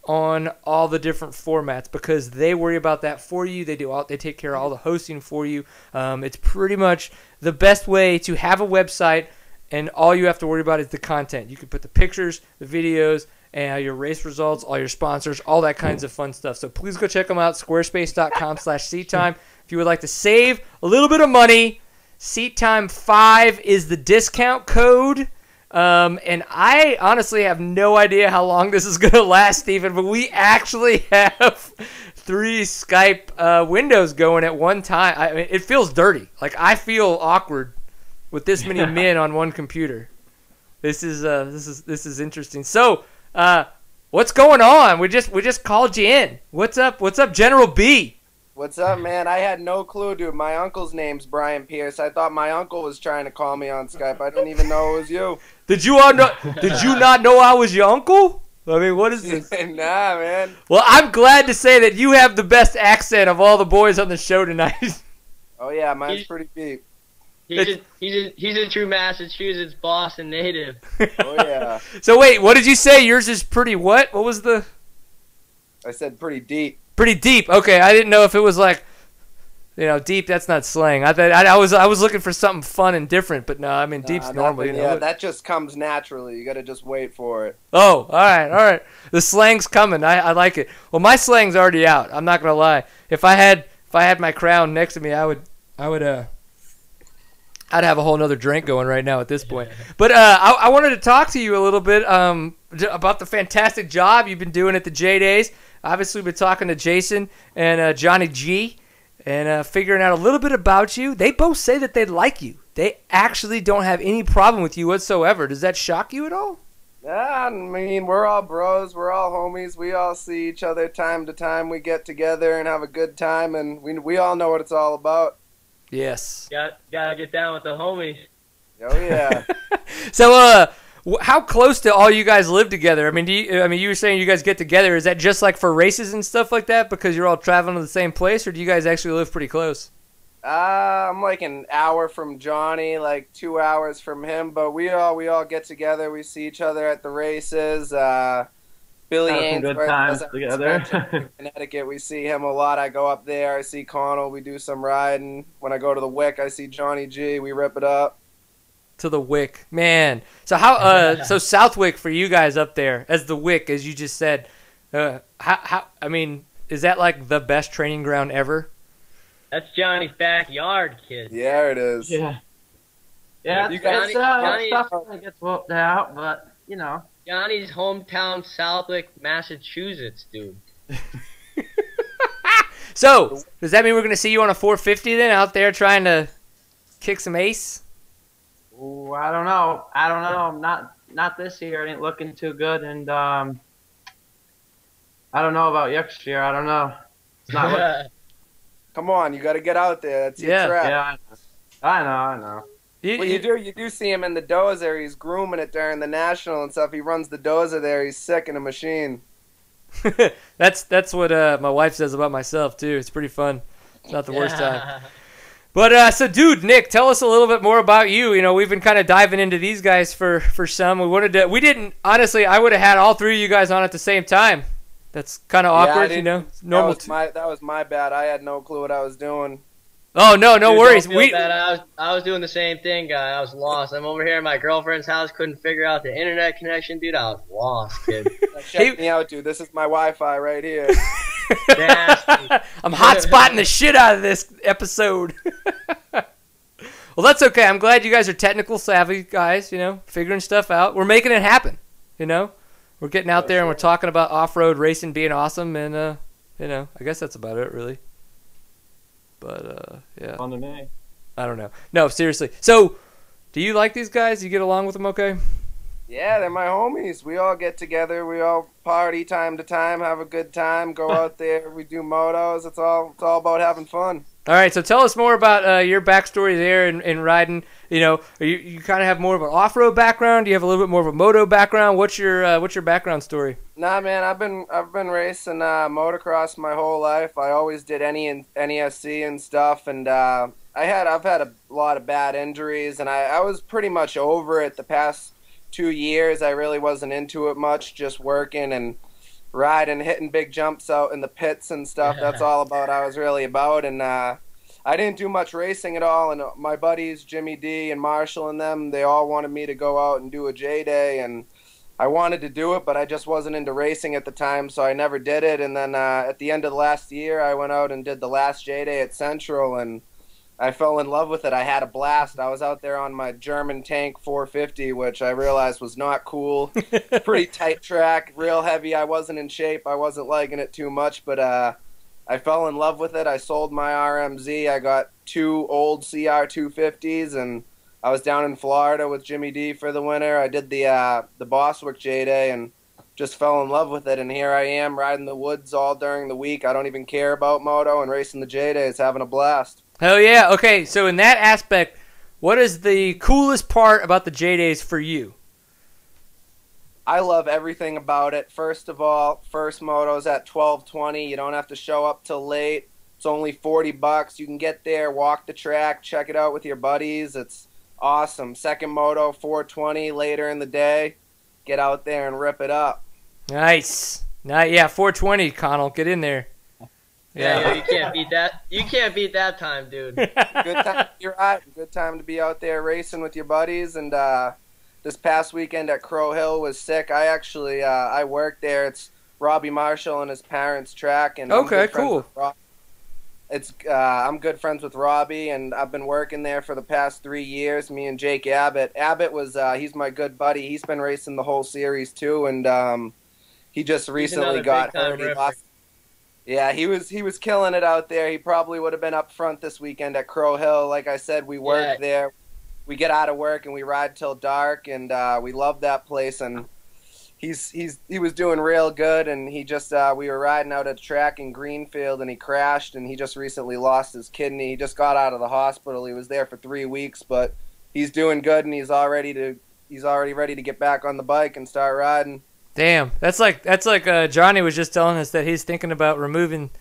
Speaker 1: on all the different formats, because they worry about that for you. They take care of all the hosting for you. It's pretty much the best way to have a website, and all you have to worry about is the content. You can put the pictures, the videos, and your race results, all your sponsors, all that kinds of fun stuff. So please go check them out, squarespace.com/seattime. If you would like to save a little bit of money, SeatTime5 is the discount code. And I honestly have no idea how long this is going to last, Stephen, but we actually have 3 Skype windows going at one time. I mean, it feels dirty. Like, I feel awkward with this many men on one computer. This is interesting. So, what's going on? We just called you in. What's up, General B?
Speaker 5: What's up, man? I had no clue, dude. My uncle's name's Brian Pierce. I thought my uncle was trying to call me on Skype. I didn't even know it was you.
Speaker 1: Did you not know I was your uncle? I mean, what is this?
Speaker 5: Nah, man.
Speaker 1: Well, I'm glad to say that you have the best accent of all the boys on the show tonight.
Speaker 5: Oh yeah, mine's pretty deep.
Speaker 2: He's a true Massachusetts Boston native.
Speaker 5: Oh yeah.
Speaker 1: So wait, what did you say? Yours is pretty what? What was the?
Speaker 5: I said pretty deep.
Speaker 1: Pretty deep. Okay, I didn't know if it was like, deep. That's not slang. I thought I was looking for something fun and different, but no, I mean deep's normal.
Speaker 5: Yeah, that just comes naturally. You got to just wait for it.
Speaker 1: Oh, all right. The slang's coming. I like it. Well, my slang's already out. I'm not gonna lie. If I had my crown next to me, I'd have a whole nother drink going right now at this point. But I wanted to talk to you a little bit about the fantastic job you've been doing at the J Days. Obviously, we've been talking to Jason and Johnny G and figuring out a little bit about you. They both say that they like you. They actually don't have any problem with you whatsoever. Does that shock you at all?
Speaker 5: Yeah, I mean, we're all bros. We're all homies. We all see each other time to time. We get together and have a good time, and we all know what it's all about.
Speaker 1: Yes.
Speaker 2: Gotta get down with the homies.
Speaker 5: Oh, yeah.
Speaker 1: So, how close do all you guys live together? I mean, you were saying you guys get together. Is that just like for races and stuff like that because you're all traveling to the same place, or do you guys actually live pretty close?
Speaker 5: I'm like an hour from Johnny, like 2 hours from him, but we all get together. We see each other at the races. Billy
Speaker 3: Have some good times together.
Speaker 5: In Connecticut, we see him a lot. I go up there. I see Connell. We do some riding. When I go to the Wick, I see Johnny G. We rip it up.
Speaker 1: To the Wick, man. So how? So Southwick for you guys up there as the Wick, as you just said. How? I mean, is that like the best training ground ever?
Speaker 2: That's Johnny's backyard, kid.
Speaker 5: Yeah, it is.
Speaker 3: Yeah,
Speaker 2: Johnny
Speaker 3: stuff kind of gets whooped out, but
Speaker 2: Johnny's hometown, Southwick, Massachusetts, dude.
Speaker 1: So does that mean we're gonna see you on a 450 then, out there trying to kick some ace?
Speaker 3: Ooh, I don't know. Not this year. It ain't looking too good, and I don't know about next year. I don't know. It's not looking.
Speaker 5: Come on, you got to get out there. That's your trap.
Speaker 3: Yeah, I know.
Speaker 5: You do see him in the dozer. He's grooming it during the national and stuff. He runs the dozer there. He's sick in a machine.
Speaker 1: That's what my wife says about myself too. It's pretty fun. It's not the worst time. But so, dude, Nick, tell us a little bit more about you. We've been kind of diving into these guys for some. We didn't honestly. I would have had all three of you guys on at the same time. That's kind of awkward, Normal.
Speaker 5: That was my bad. I had no clue what I was doing.
Speaker 1: Oh no, no
Speaker 2: Dude,
Speaker 1: worries.
Speaker 2: don't feel bad. I was doing the same thing, guy. I was lost. I'm over here at my girlfriend's house. Couldn't figure out the internet connection, dude. I was lost, kid.
Speaker 5: Check me out, dude. This is my Wi-Fi right here.
Speaker 1: I'm hotspotting the shit out of this episode. Well, that's okay. I'm glad you guys are technical savvy guys. You know, figuring stuff out. We're making it happen. You know, we're getting out there and we're talking about off-road racing being awesome, and you know, I guess that's about it, really. But yeah.
Speaker 3: On to me.
Speaker 1: I don't know. No, seriously. So, do you like these guys? You get along with them okay?
Speaker 5: Yeah, they're my homies. We all get together. We all party time to time, have a good time, go out there. We do motos. It's all about having fun.
Speaker 1: All right, so tell us more about your backstory there in riding. You know, you kind of have more of an off-road background. Do you have a little bit more of a moto background? What's your background story?
Speaker 5: Nah, man, I've been racing motocross my whole life. I always did NESC and stuff, and I've had a lot of bad injuries, and I was pretty much over it the past 2 years. I really wasn't into it much, just working and riding, hitting big jumps out in the pits and stuff. That's all I was really about, and I didn't do much racing at all. And my buddies Jimmy D and Marshall and them, they all wanted me to go out and do a J Day, and I wanted to do it, but I just wasn't into racing at the time, so I never did it. And then at the end of last year, I went out and did the last J Day at Central, and I fell in love with it. I had a blast. I was out there on my German tank 450, which I realized was not cool. Pretty tight track, real heavy. I wasn't in shape. I wasn't liking it too much, but I fell in love with it. I sold my RMZ. I got 2 old CR 250s, and I was down in Florida with Jimmy D for the winter. I did the Boswick J Day and just fell in love with it, and here I am riding the woods all during the week. I don't even care about moto, and racing the J Days, having a blast.
Speaker 1: Hell yeah. Okay, so in that aspect, what is the coolest part about the J Days for you?
Speaker 5: I love everything about it. First of all, first moto's at 12:20. You don't have to show up till late. It's only $40. You can get there, walk the track, check it out with your buddies. It's awesome. Second moto, 4:20 later in the day. Get out there and rip it up.
Speaker 1: Nice. Yeah, 4:20, Connell. Get in there.
Speaker 2: Yeah, you can't beat that. You can't beat that time, dude.
Speaker 5: Good time to be riding. Good time to be out there racing with your buddies. And this past weekend at Crow Hill was sick. I actually I worked there. It's Robbie Marshall and his parents' track. And
Speaker 1: okay, cool.
Speaker 5: I'm good friends with Robbie, and I've been working there for the past 3 years. Me and Jake Abbott. Abbott was he's my good buddy. He's been racing the whole series too, and he just recently got hurt. He lost. Yeah, he was killing it out there. He probably would have been up front this weekend at Crow Hill. Like I said, we work there. We get out of work and we ride till dark, and we love that place. And he was doing real good, and he just we were riding out at a track in Greenfield, and he crashed, and he just recently lost his kidney. He just got out of the hospital. He was there for 3 weeks, but he's doing good, and he's already ready to get back on the bike and start riding.
Speaker 1: Damn, that's like Johnny was just telling us that he's thinking about removing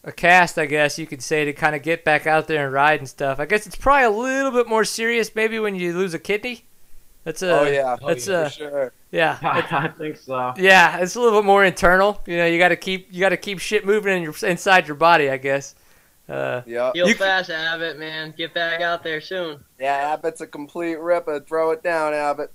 Speaker 1: a cast, I guess you could say, to kind of get back out there and ride and stuff. I guess it's probably a little bit more serious maybe when you lose a kidney. That's
Speaker 5: for sure.
Speaker 1: Yeah,
Speaker 3: I think so.
Speaker 1: Yeah, it's a little bit more internal. You know, you got to keep shit moving inside your body, I guess.
Speaker 5: Yeah.
Speaker 2: Heal fast, Abbott, man. Get back out there soon.
Speaker 5: Yeah, Abbott's a complete ripper. Throw it down, Abbott.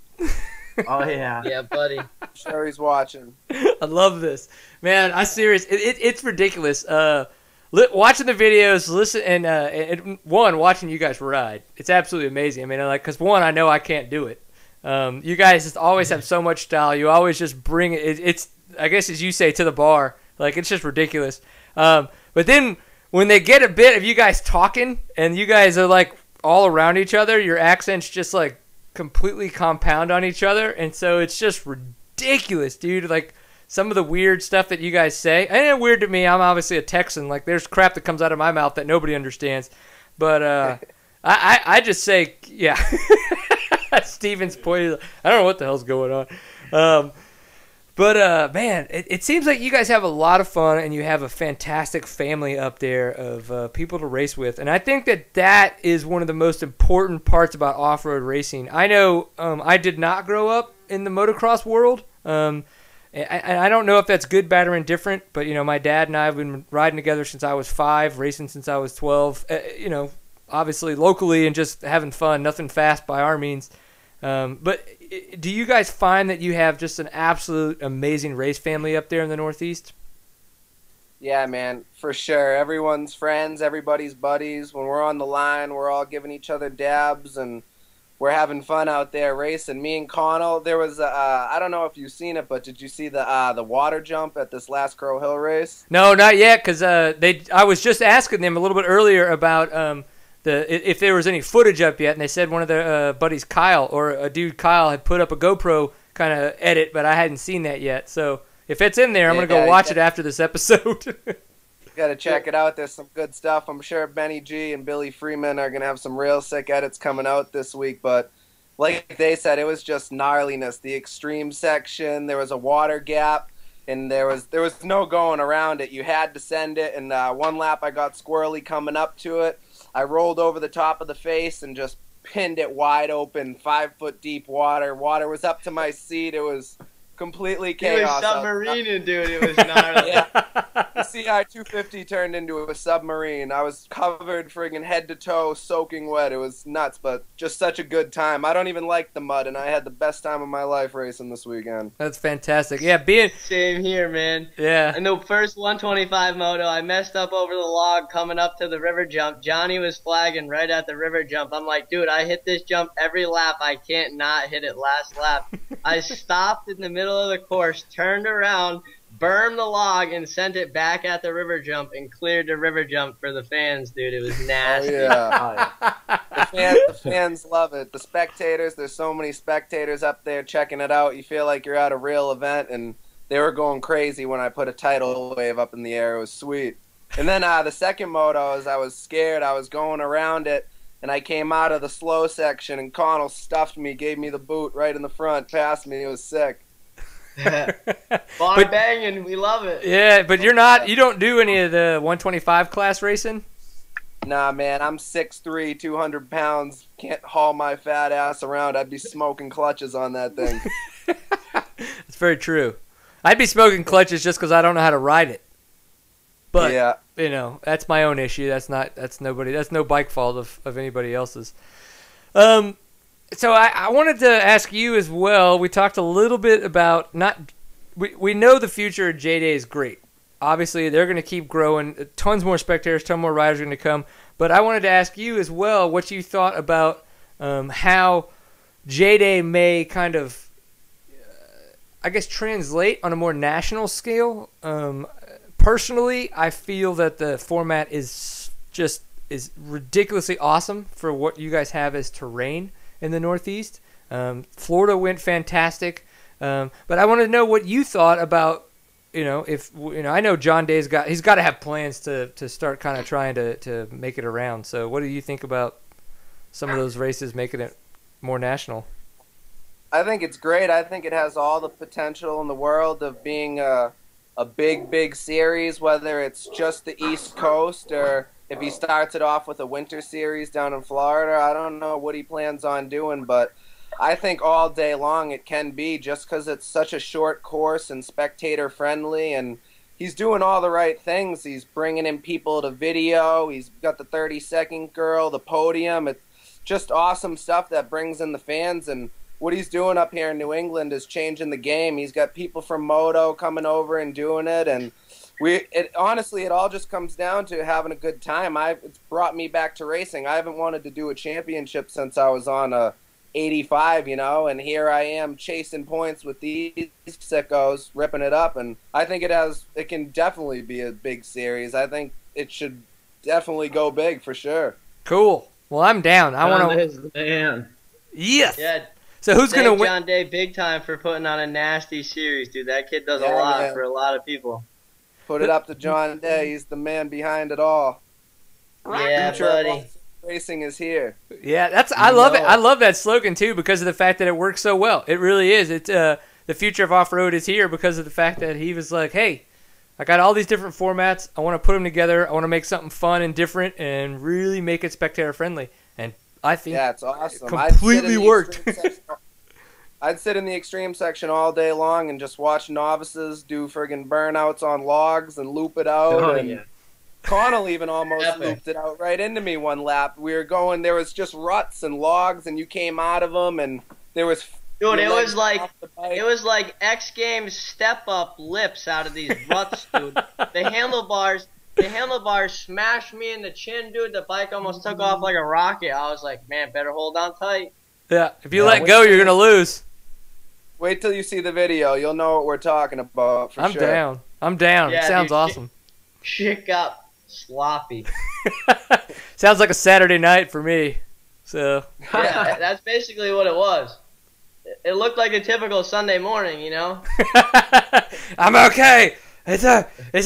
Speaker 3: Oh yeah.
Speaker 2: Yeah, buddy.
Speaker 5: I'm sure he's watching.
Speaker 1: I love this, man. I'm serious. It's ridiculous. Watching the videos, listen, and watching you guys ride. It's absolutely amazing. I mean, because I know I can't do it. You guys just always have so much style. You always just bring it. It's I guess as you say, to the bar. Like, it's just ridiculous. But then when they get a bit of you guys talking and you guys are like all around each other, your accents just like completely compound on each other, and so it's just ridiculous, dude. Like, some of the weird stuff that you guys say, and it's weird to me. I'm obviously a Texan. Like, there's crap that comes out of my mouth that nobody understands. But I just say, yeah. Steven's point. I don't know what the hell's going on. But man, it seems like you guys have a lot of fun, and you have a fantastic family up there of people to race with. And I think that is one of the most important parts about off-road racing. I know I did not grow up in the motocross world, and And I don't know if that's good, bad, or indifferent, but, you know, my dad and I have been riding together since I was 5, racing since I was 12, you know, obviously locally and just having fun, nothing fast by our means. But do you guys find that you have just an absolute amazing race family up there in the Northeast?
Speaker 5: Yeah, man, for sure. Everyone's friends, everybody's buddies. When we're on the line, we're all giving each other dabs, and we're having fun out there racing. Me and Connell, there was I don't know if you've seen it, but did you see the water jump at this last Crow Hill race?
Speaker 1: No, not yet, because I was just asking them a little bit earlier about if there was any footage up yet, and they said one of their buddies, Kyle, or a dude Kyle, had put up a GoPro kind of edit, but I hadn't seen that yet. So if it's in there, I'm going to go watch it after this episode.
Speaker 5: Got to check it out. There's some good stuff. I'm sure Benny G and Billy Freeman are going to have some real sick edits coming out this week. But like they said, it was just gnarliness. The extreme section, there was a water gap, and there was no going around it. You had to send it. And one lap I got squirrely coming up to it. I rolled over the top of the face and just pinned it wide open, 5-foot deep water. Water was up to my seat. It was completely chaos.
Speaker 2: It was submarining, dude. It was gnarly.
Speaker 5: Yeah. The CI-250 turned into a submarine. I was covered friggin' head to toe, soaking wet. It was nuts, but just such a good time. I don't even like the mud, and I had the best time of my life racing this weekend.
Speaker 1: That's fantastic. Yeah,
Speaker 2: Same here, man.
Speaker 1: Yeah.
Speaker 2: In the first 125 moto, I messed up over the log coming up to the river jump. Johnny was flagging right at the river jump. I'm like, dude, I hit this jump every lap. I can't not hit it last lap. I stopped in the middle of the course, turned around, bermed the log, and sent it back at the river jump and cleared the river jump for the fans, dude. It was nasty.
Speaker 5: Oh, yeah. The fans love it. The spectators, there's so many spectators up there checking it out. You feel like you're at a real event, and they were going crazy when I put a tidal wave up in the air. It was sweet. And then the second moto, as I was scared, I was going around it, and I came out of the slow section, and Connell stuffed me, gave me the boot right in the front, passed me. It was sick.
Speaker 2: Bong banging, we love it.
Speaker 1: Yeah, but you don't do any of the 125 class racing?
Speaker 5: Nah, man, I'm 6'3", 200 pounds. Can't haul my fat ass around. I'd be smoking clutches on that thing.
Speaker 1: It's very true. I'd be smoking clutches just because I don't know how to ride it. But
Speaker 5: yeah,
Speaker 1: you know, that's my own issue. That's no bike fault of anybody else's. So I wanted to ask you as well. We talked a little bit about we know the future of J Day is great. Obviously, they're going to keep growing. Tons more spectators, tons more riders are going to come. But I wanted to ask you as well what you thought about how J Day may kind of, I guess, translate on a more national scale. Personally, I feel that the format is ridiculously awesome for what you guys have as terrain in the Northeast. Florida went fantastic, but I wanted to know what you thought about, I know John Day's got to have plans to start kind of trying to make it around. So what do you think about some of those races making it more national?
Speaker 5: I think it's great. I think it has all the potential in the world of being a big series, whether it's just the East Coast or if he starts it off with a winter series down in Florida. I don't know what he plans on doing, but I think all day long it can be, just because it's such a short course and spectator friendly, and he's doing all the right things. He's bringing in people to video. He's got the 30-second girl, the podium. It's just awesome stuff that brings in the fans, and what he's doing up here in New England is changing the game. He's got people from Moto coming over and doing it, and honestly, it all just comes down to having a good time. It's brought me back to racing. I haven't wanted to do a championship since I was on a 85, and here I am chasing points with these sickos, ripping it up, and I think it can definitely be a big series. I think it should definitely go big for sure.
Speaker 1: Cool. Well, I'm down. I want
Speaker 3: to. Man.
Speaker 1: Yes.
Speaker 2: Yeah.
Speaker 1: So who's going to win?
Speaker 2: John Day big time for putting on a nasty series, dude. That kid does a lot for a lot of people.
Speaker 5: Put it up to John Day. He's the man behind it all.
Speaker 2: Yeah, buddy.
Speaker 5: Racing is here.
Speaker 1: Yeah, I love it. I love that slogan too because of the fact that it works so well. It really is. It's the future of off-road is here because of the fact that he was like, hey, I got all these different formats. I want to put them together. I want to make something fun and different and really make it spectator friendly. And I think
Speaker 5: it's awesome.
Speaker 1: Completely worked.
Speaker 5: I'd sit in the extreme section all day long and just watch novices do friggin' burnouts on logs and loop it out.
Speaker 3: Oh,
Speaker 5: and
Speaker 3: yeah.
Speaker 5: Connell even almost
Speaker 2: Epic.
Speaker 5: looped it out right into me one lap. We were going, there was just ruts and logs, and you came out of them, and there was...
Speaker 2: Dude,
Speaker 5: your
Speaker 2: it
Speaker 5: legs
Speaker 2: was like
Speaker 5: off the bike.
Speaker 2: it was like X Games step up lips out of these ruts, dude. The handlebars smashed me in the chin, dude. The bike almost took off like a rocket. I was like, man, better hold on tight.
Speaker 1: Yeah, if you
Speaker 5: Yeah,
Speaker 1: let go, you're gonna lose.
Speaker 5: Wait till you see the video. You'll know what we're talking about for
Speaker 1: I'm
Speaker 5: sure.
Speaker 1: down. I'm down.
Speaker 2: Yeah,
Speaker 1: It sounds
Speaker 2: dude,
Speaker 1: awesome.
Speaker 2: Shit got sloppy.
Speaker 1: Sounds like a Saturday night for me. So
Speaker 2: Yeah, that's basically what it was. It looked like a typical Sunday morning, you know?
Speaker 1: I'm okay. It's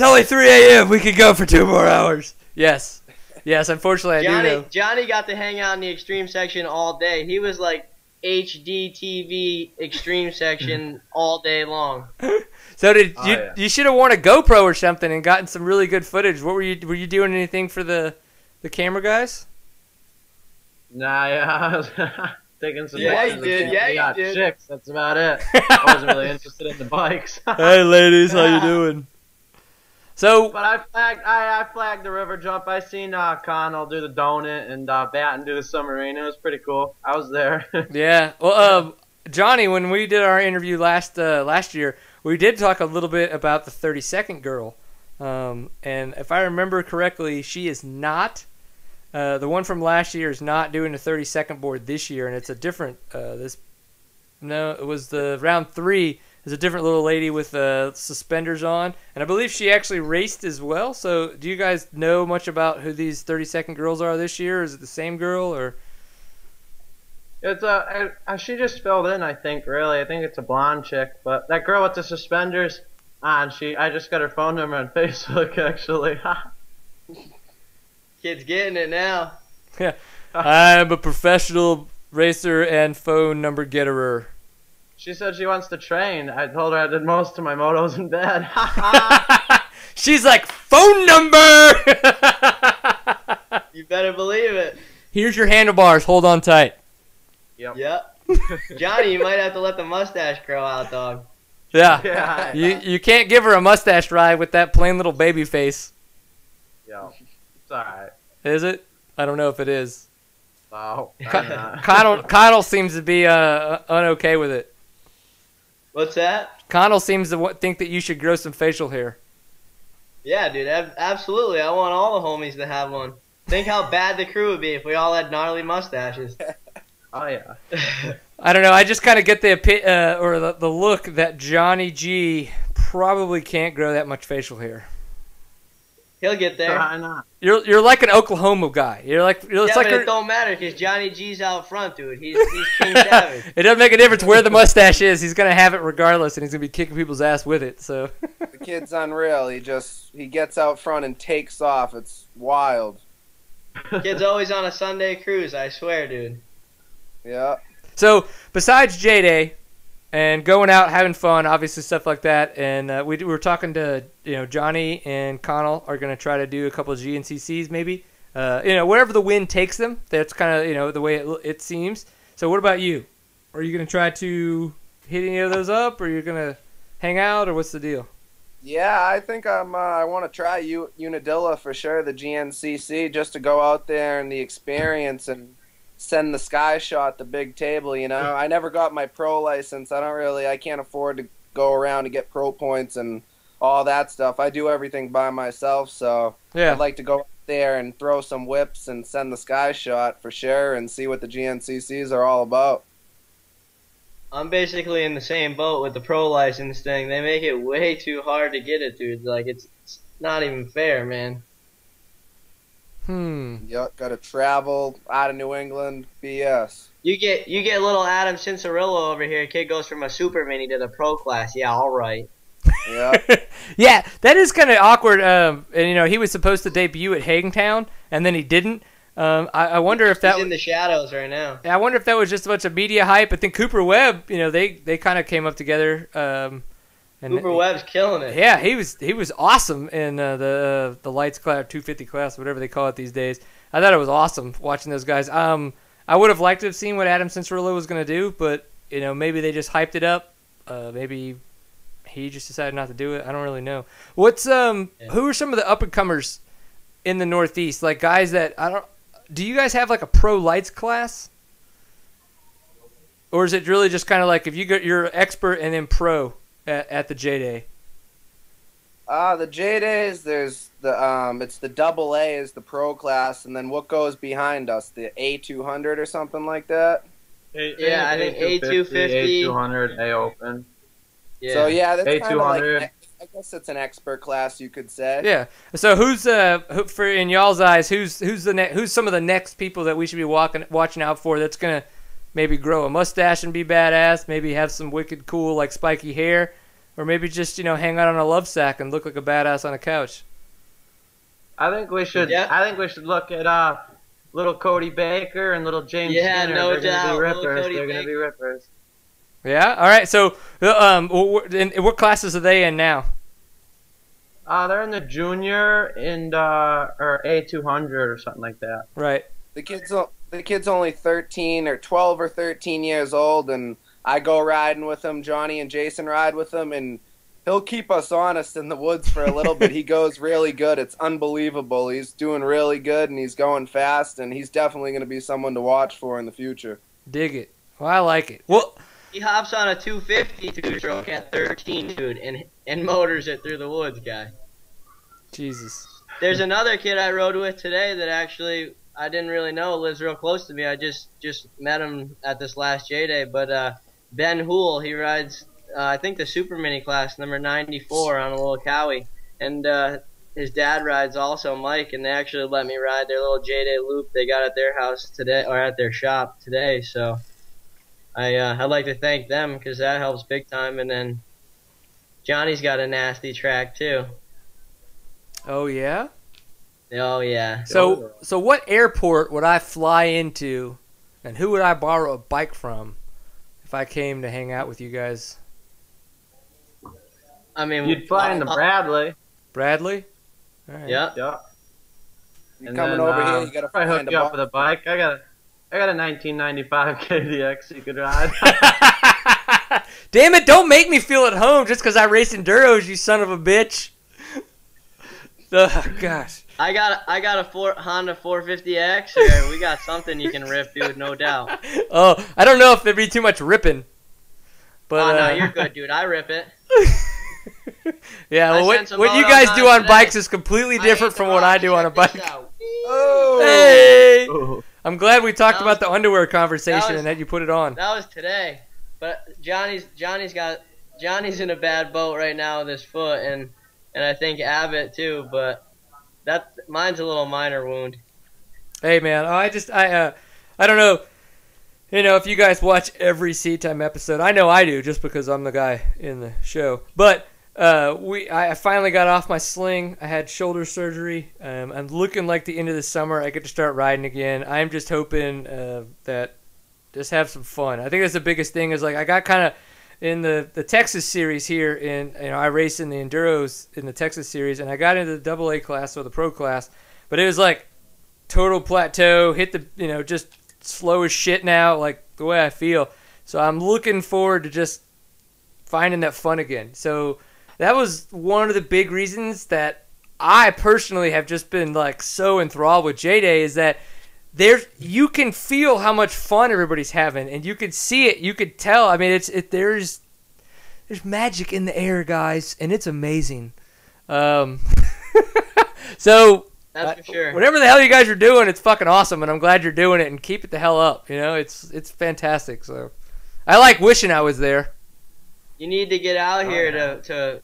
Speaker 1: only 3 a.m. We could go for 2 more hours. Yes. Yes, unfortunately I do know.
Speaker 2: Johnny got to hang out in the extreme section all day. He was like HD TV extreme section all day long.
Speaker 1: So did
Speaker 3: Oh,
Speaker 1: you
Speaker 3: yeah.
Speaker 1: you should have worn a GoPro or something and gotten some really good footage. What were you doing anything for the camera guys?
Speaker 3: Nah, yeah, I was taking some
Speaker 2: Yeah,
Speaker 3: pictures
Speaker 2: you did.
Speaker 3: of
Speaker 2: Yeah,
Speaker 3: we
Speaker 2: you
Speaker 3: got
Speaker 2: did.
Speaker 3: chicks. That's about it. I wasn't really interested in the bikes.
Speaker 1: Hey ladies, how you doing? So
Speaker 3: But I flagged the river jump. I seen Connell do the donut and Batton do the submarine. It was pretty cool. I was there.
Speaker 1: yeah, well, Johnny, when we did our interview last year, we did talk a little bit about the 32nd girl, and if I remember correctly, she is not. The one from last year is not doing the 32nd board this year, and it's a different. No, it was the round 3. There's a different little lady with suspenders on, and I believe she actually raced as well. So, do you guys know much about who these 32nd girls are this year? Is it the same girl or?
Speaker 3: It's she just filled in, I think. Really, I think it's a blonde chick. But that girl with the suspenders on, I just got her phone number on Facebook actually.
Speaker 2: Kid's getting it now.
Speaker 1: Yeah, I'm a professional racer and phone number getterer.
Speaker 3: She said she wants to train. I told her I did most of my motos in bed.
Speaker 1: She's like, phone number!
Speaker 2: You better believe it.
Speaker 1: Here's your handlebars. Hold on tight.
Speaker 2: Yep. Johnny, you might have to let the mustache grow out, dog.
Speaker 1: Yeah.
Speaker 3: Yeah.
Speaker 1: You can't give her a mustache ride with that plain little baby face.
Speaker 3: Yo, it's alright.
Speaker 1: Is it? I don't know if it is.
Speaker 3: No,
Speaker 1: Connell seems to be unokay with it.
Speaker 2: What's that?
Speaker 1: Connell seems to think that you should grow some facial hair.
Speaker 2: Yeah, dude, absolutely. I want all the homies to have one. Think how bad the crew would be if we all had gnarly mustaches.
Speaker 3: Oh yeah.
Speaker 1: I don't know. I just kind of get the look that Johnny G probably can't grow that much facial hair.
Speaker 2: He'll get there.
Speaker 3: Why not?
Speaker 1: You're like an Oklahoma guy. It's
Speaker 2: Yeah,
Speaker 1: like
Speaker 2: but it don't matter because Johnny G's out front, dude. He's King Savage.
Speaker 1: it doesn't make a difference where the mustache is. He's gonna have it regardless, and he's gonna be kicking people's ass with it. So
Speaker 5: The kid's unreal. He gets out front and takes off. It's wild.
Speaker 2: Kid's always on a Sunday cruise, I swear, dude.
Speaker 5: Yeah.
Speaker 1: So besides J Day and going out having fun, obviously stuff like that, and we were talking to Johnny and Connell are going to try to do a couple of GNCCs maybe, wherever the wind takes them. That's kind of the way it seems. So what about you? Are you going to try to hit any of those up, or you're going to hang out, or what's the deal?
Speaker 5: Yeah, I think I want to try Unadilla for sure, the GNCC, just to go out there and the experience and send the sky shot the big table, I never got my pro license. I can't afford to go around and get pro points and all that stuff. I do everything by myself, so
Speaker 1: Yeah.
Speaker 5: I'd like to go out there and throw some whips and send the sky shot for sure and see what the GNCCs are all about.
Speaker 2: I'm basically in the same boat with the pro license thing. They make it way too hard to get it, dude. Like, it's not even fair, man.
Speaker 5: Yep, got to travel out of New England, BS.
Speaker 2: You get little Adam Cincerillo over here. Kid goes from a super mini to the pro class. Yeah, all right.
Speaker 5: Yeah.
Speaker 1: Yeah, that is kind of awkward. And he was supposed to debut at Hangtown, and then he didn't. I wonder if that
Speaker 2: He's in the shadows right now.
Speaker 1: I wonder if that was just a bunch of media hype. I think Cooper Webb, they kind of came up together. And
Speaker 2: Cooper Webb's killing it.
Speaker 1: Yeah, he was awesome in the lights class, 250 class, whatever they call it these days. I thought it was awesome watching those guys. I would have liked to have seen what Adam Cincerillo was going to do, but maybe they just hyped it up. Maybe he just decided not to do it. I don't really know. What's Who are some of the up and comers in the Northeast? Like guys that do you guys have like a pro lights class? Or is it really just kind of like if you're expert and then pro at the J Day?
Speaker 5: The J Days, there's it's the double A is the pro class, and then what goes behind us, the A200 or something like that.
Speaker 2: Yeah, I think A250,
Speaker 3: A200, A Open.
Speaker 2: Yeah.
Speaker 5: So yeah, that's kind of
Speaker 3: A200.
Speaker 5: like, I guess it's an expert class, you could say.
Speaker 1: Yeah. So who's for in y'all's eyes, who's some of the next people that we should be watching out for that's gonna maybe grow a mustache and be badass, maybe have some wicked cool like spiky hair, or maybe just hang out on a love sack and look like a badass on a couch?
Speaker 3: I think we should.
Speaker 2: Yeah.
Speaker 3: I think we should look at little Cody Baker and little James Skinner.
Speaker 2: No
Speaker 3: They're
Speaker 2: doubt.
Speaker 3: gonna be rippers.
Speaker 2: Little Cody
Speaker 3: They're gonna be
Speaker 2: Baker.
Speaker 3: rippers.
Speaker 1: Yeah. All right. So what classes are they in now?
Speaker 3: They're in the junior and or A200 or something like that.
Speaker 1: Right.
Speaker 5: The kid's only 13 or 12 or 13 years old, and I go riding with him. Johnny and Jason ride with him, and he'll keep us honest in the woods for a little bit. He goes really good. It's unbelievable. He's doing really good, and he's going fast, and he's definitely going to be someone to watch for in the future.
Speaker 1: Dig it. Well, I like it. Well,
Speaker 2: He hops on a 250 two-stroke at 13, dude, and motors it through the woods, guy.
Speaker 1: Jesus.
Speaker 2: There's another kid I rode with today that actually I didn't really know lives real close to me. I just met him at this last J Day, but Ben Hool, he rides I think the super mini class number 94 on a little Cowie, and his dad rides also, Mike, and they actually let me ride their little J Day loop they got at their house today, or at their shop today. So I'd like to thank them because that helps big time. And then Johnny's got a nasty track too.
Speaker 1: Oh yeah.
Speaker 2: Oh yeah.
Speaker 1: So what airport would I fly into, and who would I borrow a bike from if I came to hang out with you guys?
Speaker 2: I mean,
Speaker 3: You'd fly into Bradley.
Speaker 1: Bradley? All right.
Speaker 2: Yeah.
Speaker 3: Yeah.
Speaker 5: You're coming over here, you got to
Speaker 3: probably
Speaker 5: find
Speaker 3: hook you
Speaker 5: a
Speaker 3: up with a bike. I got a 1995 KTX you could ride.
Speaker 1: Damn it, don't make me feel at home just because I race enduros, you son of a bitch. Oh, gosh.
Speaker 2: I got a Honda 450X here. We got something you can rip, dude, no doubt.
Speaker 1: Oh, I don't know if there'd be too much ripping. But,
Speaker 2: Oh, no, you're good, dude. I rip it.
Speaker 1: Yeah, well,
Speaker 2: I
Speaker 1: what
Speaker 2: sent some
Speaker 1: you
Speaker 2: motos
Speaker 1: guys
Speaker 2: on
Speaker 1: do on
Speaker 2: today.
Speaker 1: bikes is completely different
Speaker 2: hit
Speaker 1: from
Speaker 2: the
Speaker 1: what I
Speaker 2: rock.
Speaker 1: do on a
Speaker 2: Check this
Speaker 1: bike.
Speaker 2: out.
Speaker 5: Oh!
Speaker 1: Hey!
Speaker 3: Ooh.
Speaker 1: I'm glad we talked
Speaker 2: That
Speaker 1: about
Speaker 2: was-
Speaker 1: the underwear conversation
Speaker 2: that was-
Speaker 1: and that you put it on.
Speaker 2: That was today. But Johnny's in a bad boat right now with his foot, and I think Abbott too. But mine's a little minor wound.
Speaker 1: Hey, man, I don't know. If you guys watch every Seat Time episode, I know I do, just because I'm the guy in the show. But I finally got off my sling. I had shoulder surgery. I'm looking like the end of the summer I get to start riding again. I'm just hoping that just have some fun. I think that's the biggest thing. Is like I got kind of in the Texas series here, and I race in the enduros in the Texas series, and I got into the AA class or the pro class, but it was like total plateau. Hit the just slow as shit now, like the way I feel. So I'm looking forward to just finding that fun again. So that was one of the big reasons that I personally have just been like so enthralled with J Day, is that you can feel how much fun everybody's having, and you could see it, you could tell. I mean, there's magic in the air, guys, and it's amazing. So
Speaker 2: That's for sure.
Speaker 1: whatever the hell you guys are doing, it's fucking awesome, and I'm glad you're doing it, and keep it the hell up. It's fantastic. So I like wishing I was there.
Speaker 2: You need to get out here to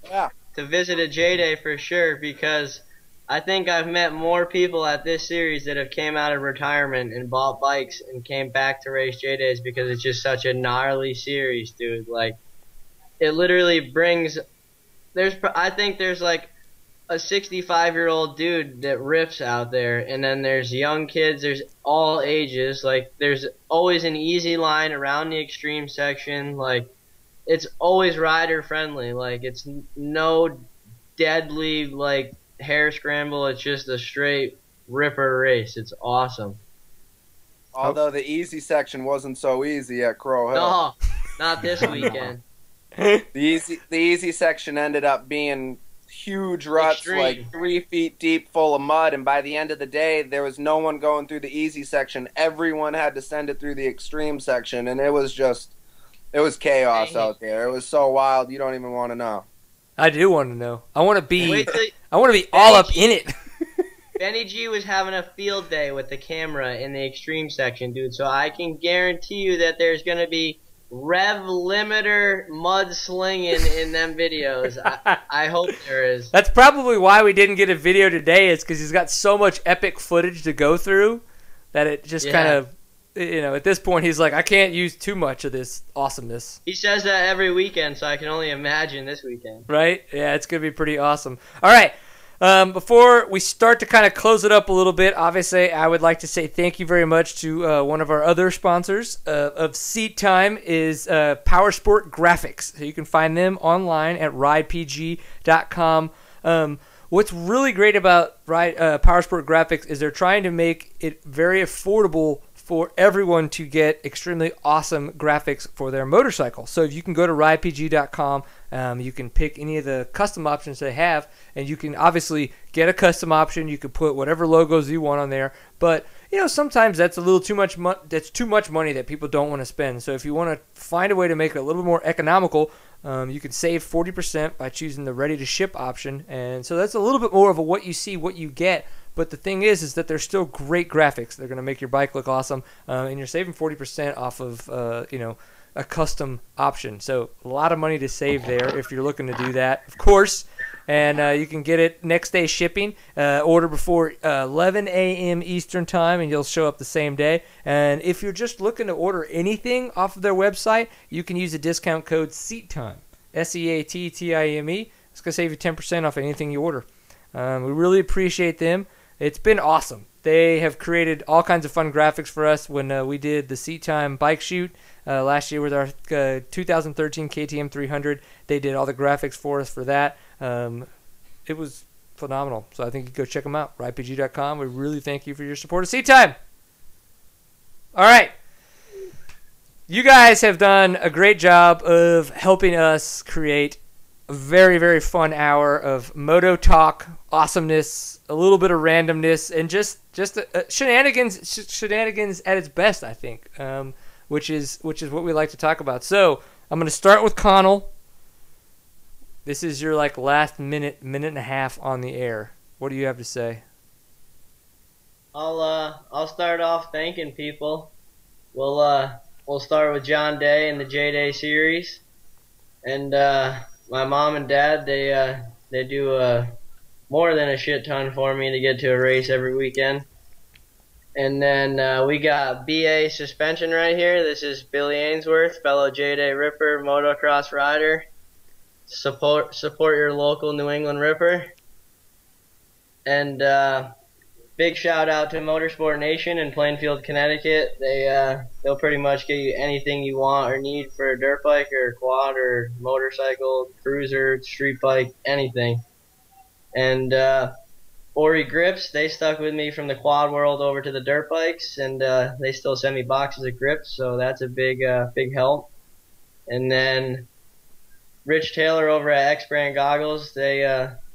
Speaker 2: visit a J Day for sure, because I think I've met more people at this series that have came out of retirement and bought bikes and came back to race J Days, because it's just such a gnarly series, dude. Like, it literally brings. I think there's like a 65-year-old dude that rips out there, and then there's young kids. There's all ages. Like, there's always an easy line around the extreme section. Like, it's always rider friendly. Like, it's no deadly like hair scramble. It's just a straight ripper race. It's awesome.
Speaker 5: Although the easy section wasn't so easy at Crow Hill.
Speaker 2: No, Not this weekend.
Speaker 5: The easy section ended up being huge ruts,
Speaker 2: Extreme.
Speaker 5: like 3 feet deep, full of mud. And by the end of the day, there was no one going through the easy section. Everyone had to send it through the extreme section, and it was chaos out there. It was so wild, you don't even want to know.
Speaker 1: I do want to know. I want to be
Speaker 2: Wait till
Speaker 1: all up in it.
Speaker 2: Benny G was having a field day with the camera in the extreme section, dude. So I can guarantee you that there's going to be rev limiter mud slinging in them videos. I hope there is.
Speaker 1: That's probably why we didn't get a video today, is because he's got so much epic footage to go through that it just kind of, at this point he's like, I can't use too much of this awesomeness.
Speaker 2: He says that every weekend, so I can only imagine this weekend.
Speaker 1: Right? Yeah, it's going to be pretty awesome. All right. Before we start to kind of close it up a little bit, obviously I would like to say thank you very much to one of our other sponsors of Seat Time is Powersport Graphics. So you can find them online at ridepg.com. What's really great about Powersport Graphics is they're trying to make it very affordable for everyone to get extremely awesome graphics for their motorcycle. So if you can go to ridepg.com, you can pick any of the custom options they have, and you can obviously get a custom option. You can put whatever logos you want on there, but sometimes that's a little too much. That's too much money that people don't want to spend. So if you want to find a way to make it a little bit more economical, you can save 40% by choosing the ready-to-ship option, and so that's a little bit more of a what you see, what you get. But the thing is that they're still great graphics. They're going to make your bike look awesome, and you're saving 40% off of a custom option. So a lot of money to save there if you're looking to do that, of course. And you can get it next day shipping. Order before 11 a.m. Eastern time, and you'll show up the same day. And if you're just looking to order anything off of their website, you can use the discount code SEATTIME, SEATTIME. It's going to save you 10% off anything you order. We really appreciate them. It's been awesome. They have created all kinds of fun graphics for us when we did the Seat Time bike shoot last year with our 2013 KTM 300. They did all the graphics for us for that. It was phenomenal. So I think you go check them out, ridepg.com. We really thank you for your support of Seat Time. All right. You guys have done a great job of helping us create a very, very fun hour of moto talk, awesomeness, a little bit of randomness, and just shenanigans at its best, I think, which is what we like to talk about. So I'm going to start with Connell. This is your last minute and a half on the air. What do you have to say?
Speaker 2: I'll start off thanking people. We'll start with John Day and the J Day series, and my mom and dad, they do more than a shit ton for me to get to a race every weekend. And then we got BA Suspension right here. This is Billy Ainsworth, fellow J Day Ripper, motocross rider. Support your local New England Ripper. And big shout out to Motorsport Nation in Plainfield, Connecticut. They'll pretty much get you anything you want or need for a dirt bike or a quad or motorcycle, cruiser, street bike, anything. And Ori Grips, they stuck with me from the quad world over to the dirt bikes, and they still send me boxes of grips, so that's a big help. And then Rich Taylor over at X Brand Goggles, they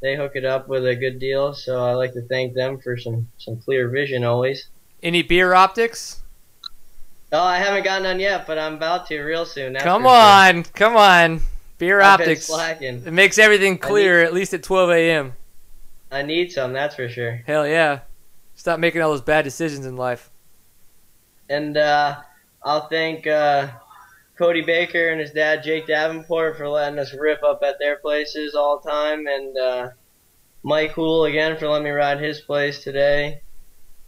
Speaker 2: hook it up with a good deal, so I like to thank them for some clear vision always.
Speaker 1: Any beer optics?
Speaker 2: Oh, I haven't got none yet, but I'm about to real soon.
Speaker 1: Come on. Beer optics.
Speaker 2: Slacking.
Speaker 1: It makes everything clear, at least at 12 a.m.
Speaker 2: I need some, that's for sure.
Speaker 1: Hell yeah. Stop making all those bad decisions in life.
Speaker 2: And I'll thank Cody Baker and his dad Jake Davenport for letting us rip up at their places all the time, and Mike Hool again for letting me ride his place today,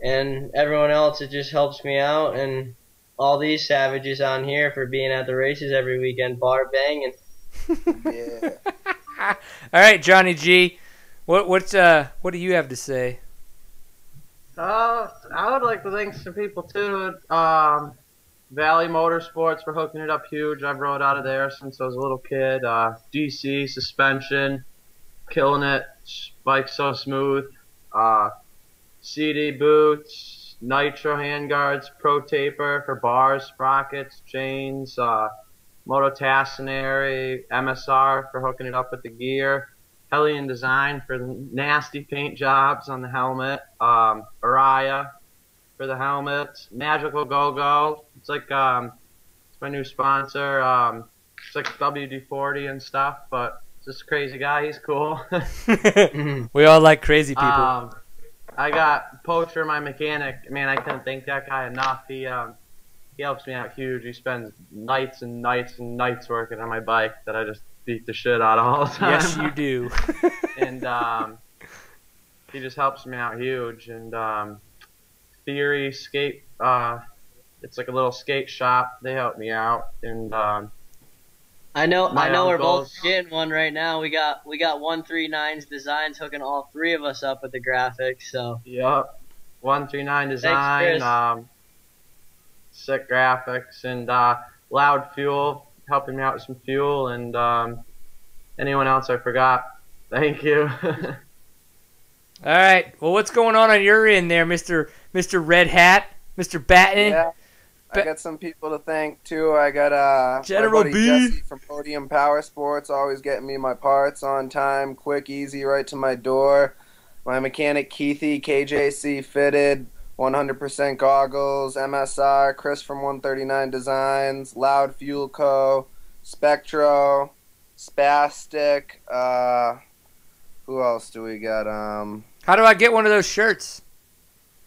Speaker 2: and everyone else that just helps me out, and all these savages on here for being at the races every weekend, bar banging.
Speaker 5: Yeah.
Speaker 1: All right, Johnny G, what do you have to say?
Speaker 3: I would like to thank some people too. Valley Motorsports for hooking it up huge. I've rode out of there since I was a little kid. DC Suspension, killing it. Bike's so smooth. CD Boots, Nitro handguards, Pro Taper for bars, sprockets, chains. Moto Tassinary, MSR for hooking it up with the gear, Hellion Design for the nasty paint jobs on the helmet, Araya for the helmets, Magical Go-Go. It's like it's my new sponsor. It's like WD-40 and stuff, but it's just a crazy guy. He's cool.
Speaker 1: We all like crazy people.
Speaker 3: I got Poacher, my mechanic. Man, I couldn't thank that guy enough. He helps me out huge. He spends nights and nights and nights working on my bike that I just beat the shit out of all the time.
Speaker 1: Yes, you do.
Speaker 3: And he just helps me out huge. And Theory Skate, it's like a little skate shop. They help me out. And
Speaker 2: I know we're both
Speaker 3: uncles.
Speaker 2: getting one right now. We got 139's designs hooking all three of us up with the graphics. So
Speaker 3: Yep. 139 Design,
Speaker 2: Chris.
Speaker 3: sick graphics, and Loud Fuel helping me out with some fuel, and anyone else I forgot. Thank you.
Speaker 1: All right. Well, what's going on your end there, Mr. Red Hat, Mr. Batton?
Speaker 5: Yeah, I got some people to thank too. I got
Speaker 1: General
Speaker 5: my buddy
Speaker 1: B.
Speaker 5: Jesse from Podium Power Sports, always getting me my parts on time, quick, easy, right to my door. My mechanic Keithy, KJC Fitted, 100% goggles, MSR, Chris from 139 Designs, Loud Fuel Co., Spectro, Spastic. Who else do we got?
Speaker 1: How do I get one of those shirts?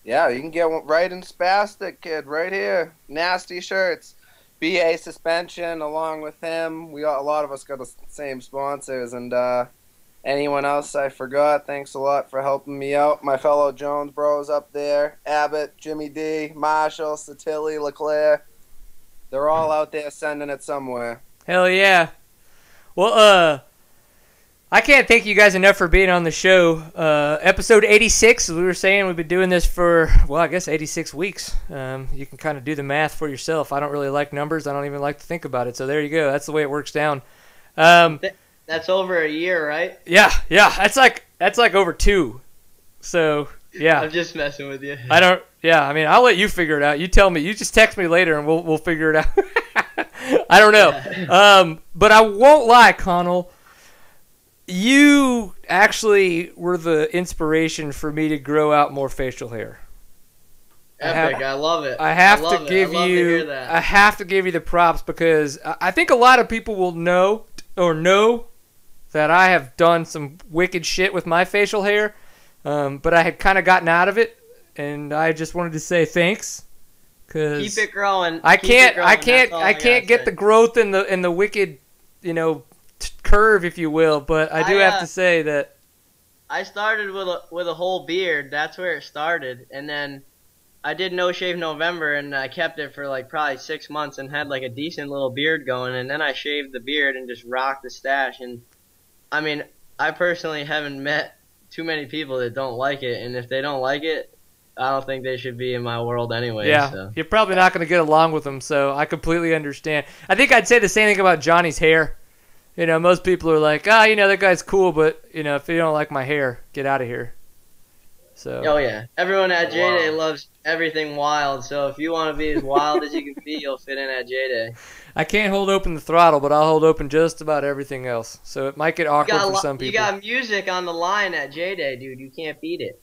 Speaker 5: Yeah, you can get one right in Spastic, kid, right here. Nasty shirts. BA Suspension, along with him. We got a lot of us got the same sponsors, and anyone else I forgot, thanks a lot for helping me out. My fellow Jones bros up there, Abbott, Jimmy D, Marshall, Satilli, Leclerc. They're all out there sending it somewhere.
Speaker 1: Hell yeah. Well, I can't thank you guys enough for being on the show. Episode 86, as we were saying, we've been doing this for, well, I guess 86 weeks. You can kind of do the math for yourself. I don't really like numbers. I don't even like to think about it. So there you go. That's the way it works down.
Speaker 2: that's over a year, right?
Speaker 1: Yeah. That's like over 2. So, yeah.
Speaker 2: I'm just messing with you.
Speaker 1: I mean, I'll let you figure it out. You tell me. You just text me later and we'll figure it out. I don't know. But I won't lie, Connell. You actually were the inspiration for me to grow out more facial hair.
Speaker 2: Epic, I love it.
Speaker 1: I have
Speaker 2: love
Speaker 1: to
Speaker 2: it.
Speaker 1: give
Speaker 2: I love to
Speaker 1: you.
Speaker 2: hear that.
Speaker 1: I have to give you the props because I think a lot of people will know that I have done some wicked shit with my facial hair, but I had kind of gotten out of it, and I just wanted to say thanks. Cause
Speaker 2: Keep it growing.
Speaker 1: I
Speaker 2: Keep it growing.
Speaker 1: I can't get the growth in the wicked, curve, if you will. But I do have to say that
Speaker 2: I started with a whole beard. That's where it started, and then I did No Shave November, and I kept it for like probably 6 months and had like a decent little beard going, and then I shaved the beard and just rocked the stash. And I mean, I personally haven't met too many people that don't like it, and if they don't like it, I don't think they should be in my world anyway.
Speaker 1: yeah,
Speaker 2: so.
Speaker 1: you're probably not going to get along with them. So I completely understand. I think I'd say the same thing about Johnny's hair. Most people are like, that guy's cool, but, if you don't like my hair, get out of here. So.
Speaker 2: Oh, yeah. Everyone at J Day loves everything wild, so if you want to be as wild as you can be, you'll fit in at J Day.
Speaker 1: I can't hold open the throttle, but I'll hold open just about everything else. So it might get awkward for some people.
Speaker 2: You got music on the line at J Day, dude. You can't beat it.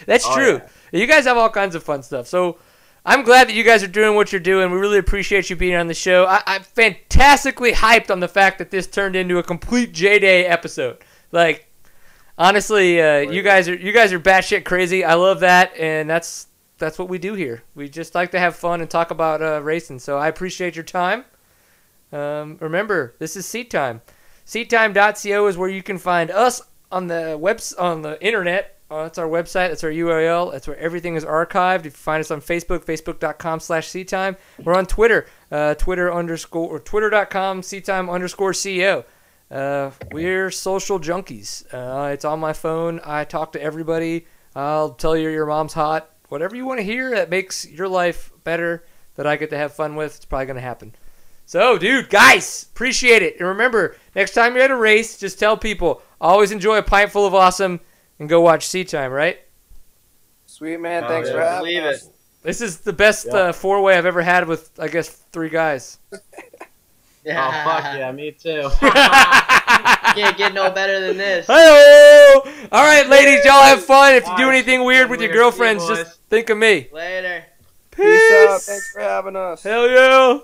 Speaker 1: That's true. Yeah. You guys have all kinds of fun stuff. So I'm glad that you guys are doing what you're doing. We really appreciate you being on the show. I'm fantastically hyped on the fact that this turned into a complete J Day episode. Like, honestly, you guys are batshit crazy. I love that, and that's what we do here. We just like to have fun and talk about racing. So I appreciate your time. Remember, this is Seat Time. SeatTime.co is where you can find us on the internet. That's our website. That's our URL. That's where everything is archived. If you find us on Facebook, facebook.com/SeatTime. We're on Twitter, twitter.com/SeatTime_CO. We're social junkies. It's on my phone. I talk to everybody. I'll tell you your mom's hot. Whatever you want to hear that makes your life better, that I get to have fun with, it's probably going to happen. So, dude, guys, appreciate it. And remember, next time you're at a race, just tell people, always enjoy a pint full of awesome. And go watch Seat Time, right?
Speaker 5: Sweet, man. Thanks for having us.
Speaker 1: This is the best 4-way I've ever had with, I guess, 3 guys.
Speaker 3: Oh, fuck yeah, me too.
Speaker 2: Can't get no better than this.
Speaker 1: Hello. All right, ladies, y'all have fun. If you do
Speaker 3: Alright,
Speaker 1: anything weird with your
Speaker 3: weird. See you,
Speaker 1: girlfriends,
Speaker 3: boys.
Speaker 1: just think of me.
Speaker 2: Later.
Speaker 5: Peace out. Thanks for having us.
Speaker 1: Hell yeah.